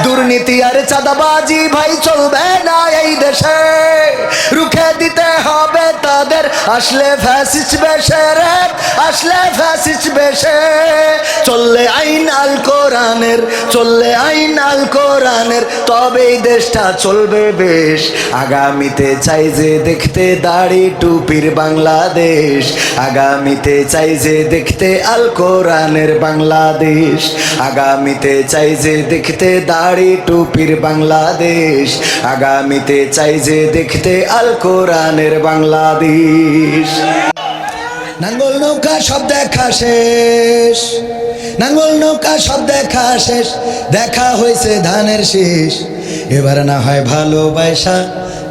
দুর্নীতি আর চাঁদাবাজি ভাই চলবে না এই দেশে, রুখে দিতে হবে তাদের, আসলে ফ্যাসিস্ট বেশে রে, আসলে ফ্যাসিস্ট বেশে। চললে আইন আল কোরআনের, চললে আইন আল কোরআনের, তবেই দেশটা চলবে বেশ। আগামীতে চাই যে দেখতে দাড়ি টুপির বাংলাদেশ, আগামীতে চাই যে দেখতে আল কোরআনের বাংলাদেশ, আগামীতে চাই যে দেখতে দাড়ি টুপির বাংলাদেশ, আগামীতে চাই যে দেখতে আল কোরআনের বাংলাদেশ। নাঙ্গল নৌকা সব দেখা শেষ, নাঙ্গল নৌকা সব দেখা শেষ, দেখা হয়েছে ধানের শীষ। এবার না হয় ভালোবাসা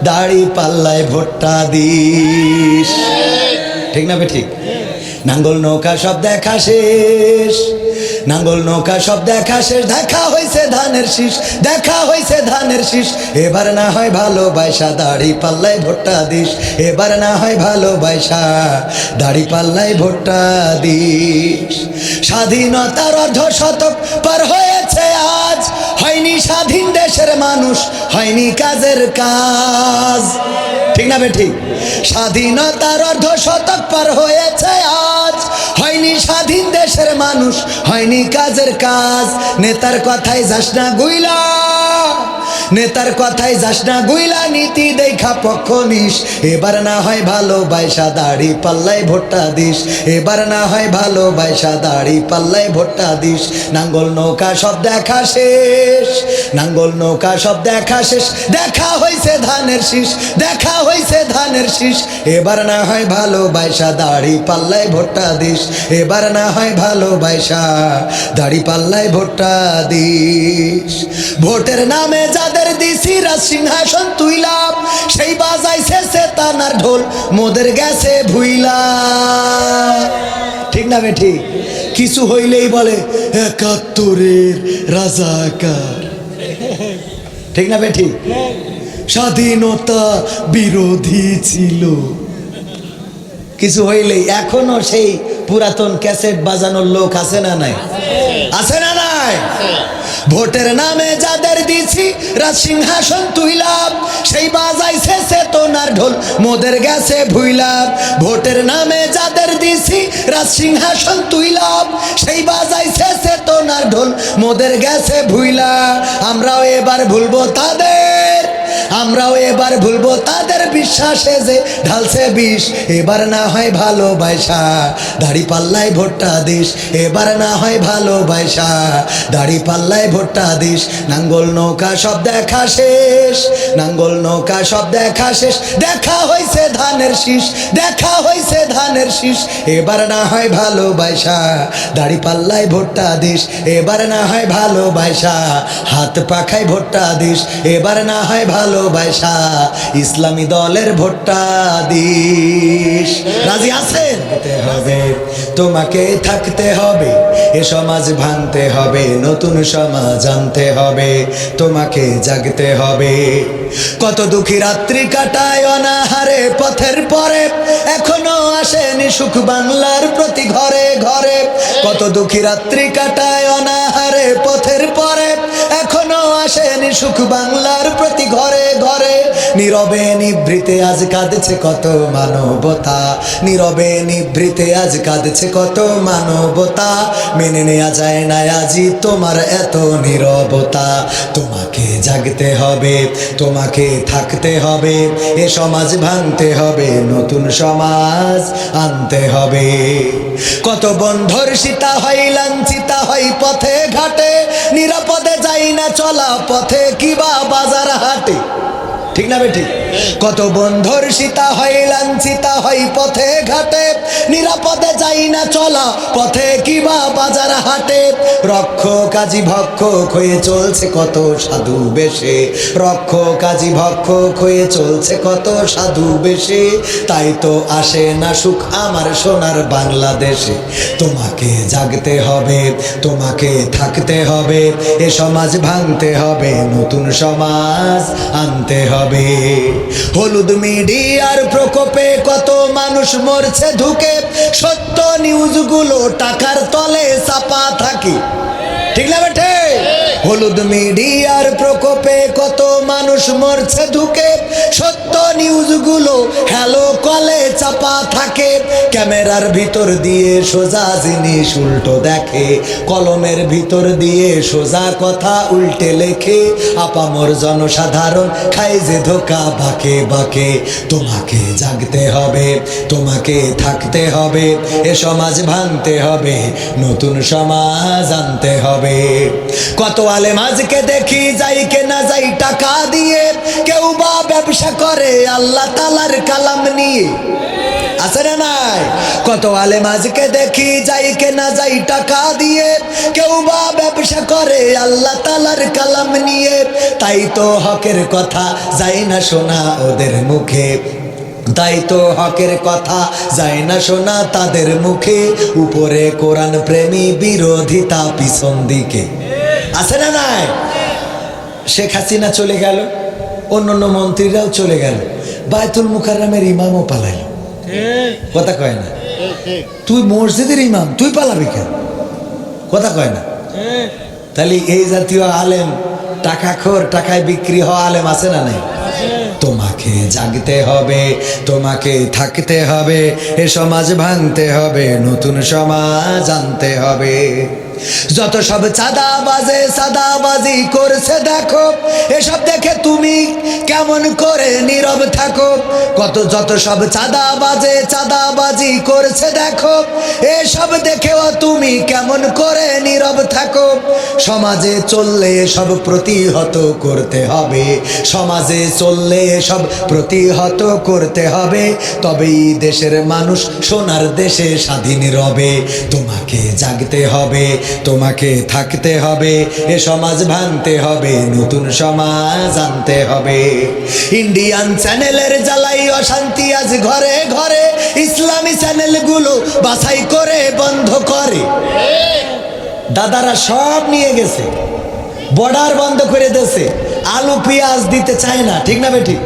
দাড়ি পাল্লায় ভোটটা দিস। ঠিক না বে ঠিক? নাঙ্গল নৌকা সব দেখা শেষ, নাঙ্গল নৌকা সব দেখা শেষ, দেখা হয়েছে ধানের শীষ, দেখা হয়েছে ধানের শীষ। এবার না হয় ভালোবাসা দাড়ি পাল্লায় ভোটটা দিস, এবার না হয় ভালোবাসা দাড়ি পাল্লায় ভোটটা দিস। স্বাধীনতার অর্ধ শতক পার হয়েছে আজ, হয়নি স্বাধীন দেশের মানুষ, হয়নি কাজের কাজ। ঠিক না বে ঠিক? স্বাধীনতার অর্ধ শতক পার হয়েছে আজ, হয়নি স্বাধীন দেশের মানুষ, হয়নি কাজের কাজ। নেতার কথায় যাস না গুইলা, নেতার কথায় যাস না গুইলা, নীতি দেখা পক্ষ নিস। এবার না হয় ভালোবাসা দাড়ি পাল্লায় ভোটটা দিস, এবার না হয় ভালোবাসা দাড়ি পাল্লায় ভোটটা দিস। নাঙ্গল নৌকা সব দেখা শেষ, নাঙ্গল নৌকা সব দেখা শেষ, দেখা হয়েছে ধানের শীষ, দেখা হয়েছে ধানের শীষ। এবার না হয় ভালোবাসা দাড়ি পাল্লায় ভোটটা দিস, এবার না হয় ভালোবাসা দাড়ি পাল্লায় ভোটটা দিস। ভোটের নামে যাদের দিছি রাজ সিংহাসন তুইলা, সেই বাজাইছে সেতানার ঢোল, মোদের গেছে ভুইলা। ঠিক না বে ঠিক? কিছু হইলেই বলে ৭১-এর রাজাকার। ঠিক না বে ঠিক? স্বাধীনতা বিরোধী ছিল। কিছু হইলেই এখনো সেই পুরাতন ক্যাসেট বাজানোর লোক আছে না নাই? আছে না নাই? ভোটের নামে যাদের দিছি রাজ সিংহাসন তুইলা, সেই বাজাইছে চেতনার ঢোল, মোদের গেছে ভুইলা। ভোটের নামে যাদের দিছি রাজ সিংহাসন তুইলা, সেই বাজাইছে চেতনার ঢোল, মোদের গেছে ভুইলা। আমরাও এবার ভুলবো তাদের, আমরাও এবার ভুলবো তাদের বিশ্বাসে যে ঢালছে বিষ। এবার না হয় ভালোবাসা দাড়ি পাল্লায় ভোটটা দিস, এবার না হয় ভালোবাসা দাড়ি পাল্লায় ভোটটা দিস। নাঙ্গল নৌকা সব দেখা শেষ, নাঙ্গল নৌকা সব দেখা শেষ, দেখা হয়েছে ধানের শীষ, দেখা হয়েছে ধানের শীষ। এবার না হয় ভালোবাসা দাড়ি পাল্লায় ভোটটা দিস, এবার না হয় ভালোবাসা হাত পাখায় ভোটটা দিস, এবার না হয় ভালোবাসা ইসলামী দলের ভোটটা দিস। রাজি আছেন? হবে তোমাকে থাকতে হবে, এ সমাজ ভাঙতে হবে, নতুন সমাজ আনতে হবে, তোমাকে জাগতে হবে। কত দুঃখী রাত্রি কাটায় অনাহারে পথের পরে, এখনো আসেনি সুখ বাংলার প্রতি ঘরে ঘরে। কত দুঃখী রাত্রি কাটায় অনাহারে পথের পরে, এখনো আসেনি সুখ বাংলার প্রতি ঘরে ঘরে। নীরবে নিভৃতে আজ কাঁদছে কত মানবতা, নীরবে নিভৃতে আজ কাঁদছে কত মানবতা। মেনে নেওয়া যায় না আজি তোমার এত নীরবতা। তোমাকে জাগতে হবে, তোমাকে থাকতে হবে, এ সমাজ ভাঙতে হবে, নতুন সমাজ আনতে হবে। কত বন্ধুর সীতা হয় লাঞ্ছিতা হয় পথে ঘাটে, নিরাপদে যাই না চলা পথে কিবা বাজার হাটে। ঠিক না বেঠিক? কত বন্ধুর সীতা হয় লাঞ্ছিতা হয় পথে ঘাটে, নিরাপদে যাই না চলা পথে কিবা বাজার হাটে। রক্ষ কাজী ভক্ষক হয়ে চলছে কত সাধু বেশে, রক্ষ কাজী ভক্ষক হয়ে চলছে কত সাধু বেশে। তাই তো আসে না সুখ আমার সোনার বাংলাদেশে। তোমাকে জাগতে হবে, তোমাকে থাকতে হবে, এ সমাজ ভাঙতে হবে, নতুন সমাজ আনতে হবে। হলুদ মিডিয়ার প্রকোপে কত মানুষ মরছে ঢুকে, সত্য নিউজগুলো টাকার তলে চাপা থাকে। ঠিক না বেঠে? হলুদ মিডিয়ার প্রকোপে কত মানুষ মরছে ঢুকে, সত্য নিউজগুলো হ্যালো কলে চাপা থাকে, ক্যামেরার ভিতর দিয়ে সোজা জিনিস উল্টো দেখে, কলমের ভিতর দিয়ে সোজা কথা উল্টে লেখে, আপামর জনসাধারণ খায় যে ধোকা বাঁকে বাঁকে। তোমাকে জাগতে হবে, তোমাকে থাকতে হবে, এ সমাজ ভাঙতে হবে, নতুন সমাজ আনতে হবে। কত আলেম আজকে দেখি যাই কে না যাই টাকা দিয়ে, কেউ বা ব্যবসা করে আল্লাহ তাআলার কালাম নিয়ে, আছে না নাই? কত আলেম আজকে দেখি যাই কে না যাই টাকা দিয়ে, কেউ বা ব্যবসা করে আল্লাহ তাআলার কালাম নিয়ে। তাই তো হকের কথা যায় না শোনা ওদের মুখে, তাই তো হকের কথা যায় না শোনা তাদের মুখে, উপরে কোরআন প্রেমী বিরোধিতা পিছন দিকে, আছে না নাই? শেখ হাসিনা চলে গেল, অন্যান্য মন্ত্রীরাও চলে গেল, বায়তুল মুকাররমের ইমামও পালাইল। কথা কয় না? তুই মসজিদের ইমাম, তুই পালাবি কেন? কথা কয় না? তাহলে এই জাতীয় আলেম, টাকাখোর, টাকায় বিক্রি হওয়া আলেম আছে না নাই? তোমাকে জাগতে হবে, তোমাকে থাকতে হবে, এ সমাজ ভাঙতে হবে, নতুন সমাজ আনতে হবে। যত সব চাঁদাবাজে চাঁদাবাজি করছে দেখো, এসব দেখে তুমি কেমন করে নীরব থাকো। যত সব চাঁদাবাজে চাঁদাবাজি করছে দেখো, এসব দেখেও তুমি কেমন করে নীরব থাকো। সমাজে চললে সব প্রতিহত করতে হবে, সমাজে চললে সব প্রতিহত করতে হবে, তবেই দেশের মানুষ সোনার দেশে স্বাধীন রবে। তোমাকে জাগতে হবে, তোমাকে থাকতে হবে, এ সমাজ ভাঙতে হবে, নতুন সমাজ আনতে হবে। ইন্ডিয়ান চ্যানেলের জ্বালাই অশান্তি আজ ঘরে ঘরে, ইসলামী চ্যানেলগুলো বাছাই করে বন্ধ করে। দাদারা সব নিয়ে গেছে, বর্ডার বন্ধ করে দিয়েছে, আলু পেঁয়াজ দিতে চায় না, ঠিক না বেটি?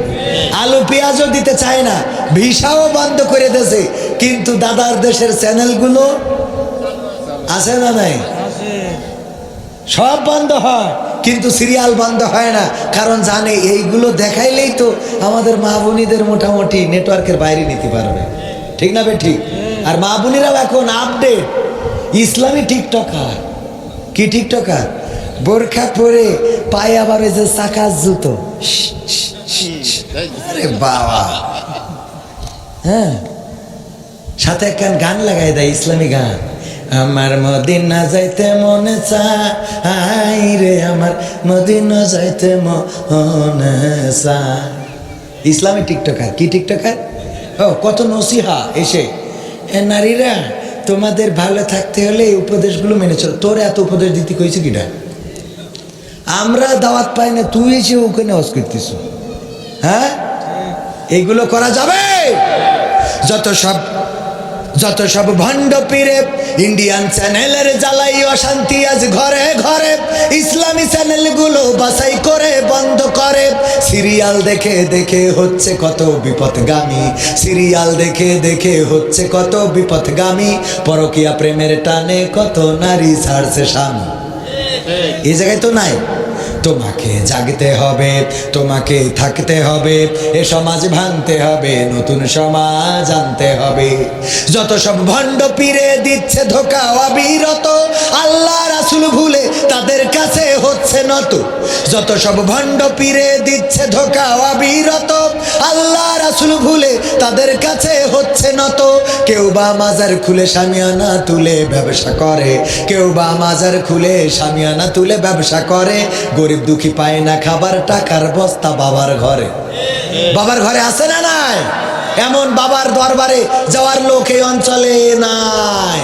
আলু পেঁয়াজও দিতে চায় না, ভিসাও বন্ধ করে দিয়েছে। কিন্তু দাদার দেশের চ্যানেলগুলো আছে না নাই? সব বন্ধ হয়, কিন্তু সিরিয়াল বন্ধ হয় না, কারণ জানে এইগুলো দেখাইলেই তো আমাদের মা বোনীদের মোটামুটি নেটওয়ার্কের বাইরে নিতে পারবে, ঠিক না বে ঠিক? আর মা বোনীরাও এখন আপডেট, ইসলামী টিকটকার। কি টিকটকার? বোরখা পরে পায়ে আবার ওই যে চাকার জুতো, আরে বাবা, হ্যাঁ, সাথে একখান গান লাগাই দেয়, ইসলামী গান। আমার মদিনা যাইতে মনে চাই রে, আমার মদিনা যাইতে মনে চাই। ইসলামী টিকটকার। কি টিকটকার? ও কত নসিহা এসে, নারীরা তোমাদের ভালো থাকতে হলে এই উপদেশগুলো মেনে চলো। তোর এত উপদেশ দিতে কইছে কিনা? আমরা দাওয়াত পাই না, তুই এসে ওখানে হজ করতেছ। হ্যাঁ, এইগুলো করা যাবে? যত সব ভণ্ড পীরে ইন্ডিয়ান চ্যানেলের জ্বালাই অশান্তি আজ ঘরে ঘরে, ইসলামী চ্যানেলগুলো বাছাই করে বন্ধ করে। সিরিয়াল দেখে দেখে হচ্ছে কত বিপথগামী, সিরিয়াল দেখে দেখে হচ্ছে কত বিপথগামী, পরকীয়া প্রেমের টানে কত নারী ছাড়ছে স্বামী। এই জায়গায় তো নাই। তোমাকে জাগতে হবে, তোমাকে থাকতে হবে, এ সমাজ ভাঙতে হবে, নতুন সমাজ আনতে হবে। যত সব ভণ্ড পীরে দিচ্ছে ধোকা অবিরত, আল্লাহ রাসূল ভুলে তাদের কাছে হচ্ছে নত। যত সব ভণ্ড পীরে দিচ্ছে ধোকা অবিরত, আল্লাহ রাসূল ভুলে তাদের কাছে হচ্ছে নত। কেউ বা মাজার খুলে শামিয়ানা তুলে ব্যবসা করে, কেউ বা মাজার খুলে শামিয়ানা তুলে ব্যবসা করে। গরিব দুঃখী পায় না খাবার, টাকার বস্তা বাবার ঘরে। বাবার ঘরে আছে না নাই? এমন বাবার দরবারে যাওয়ার লোক এই অঞ্চলে নাই।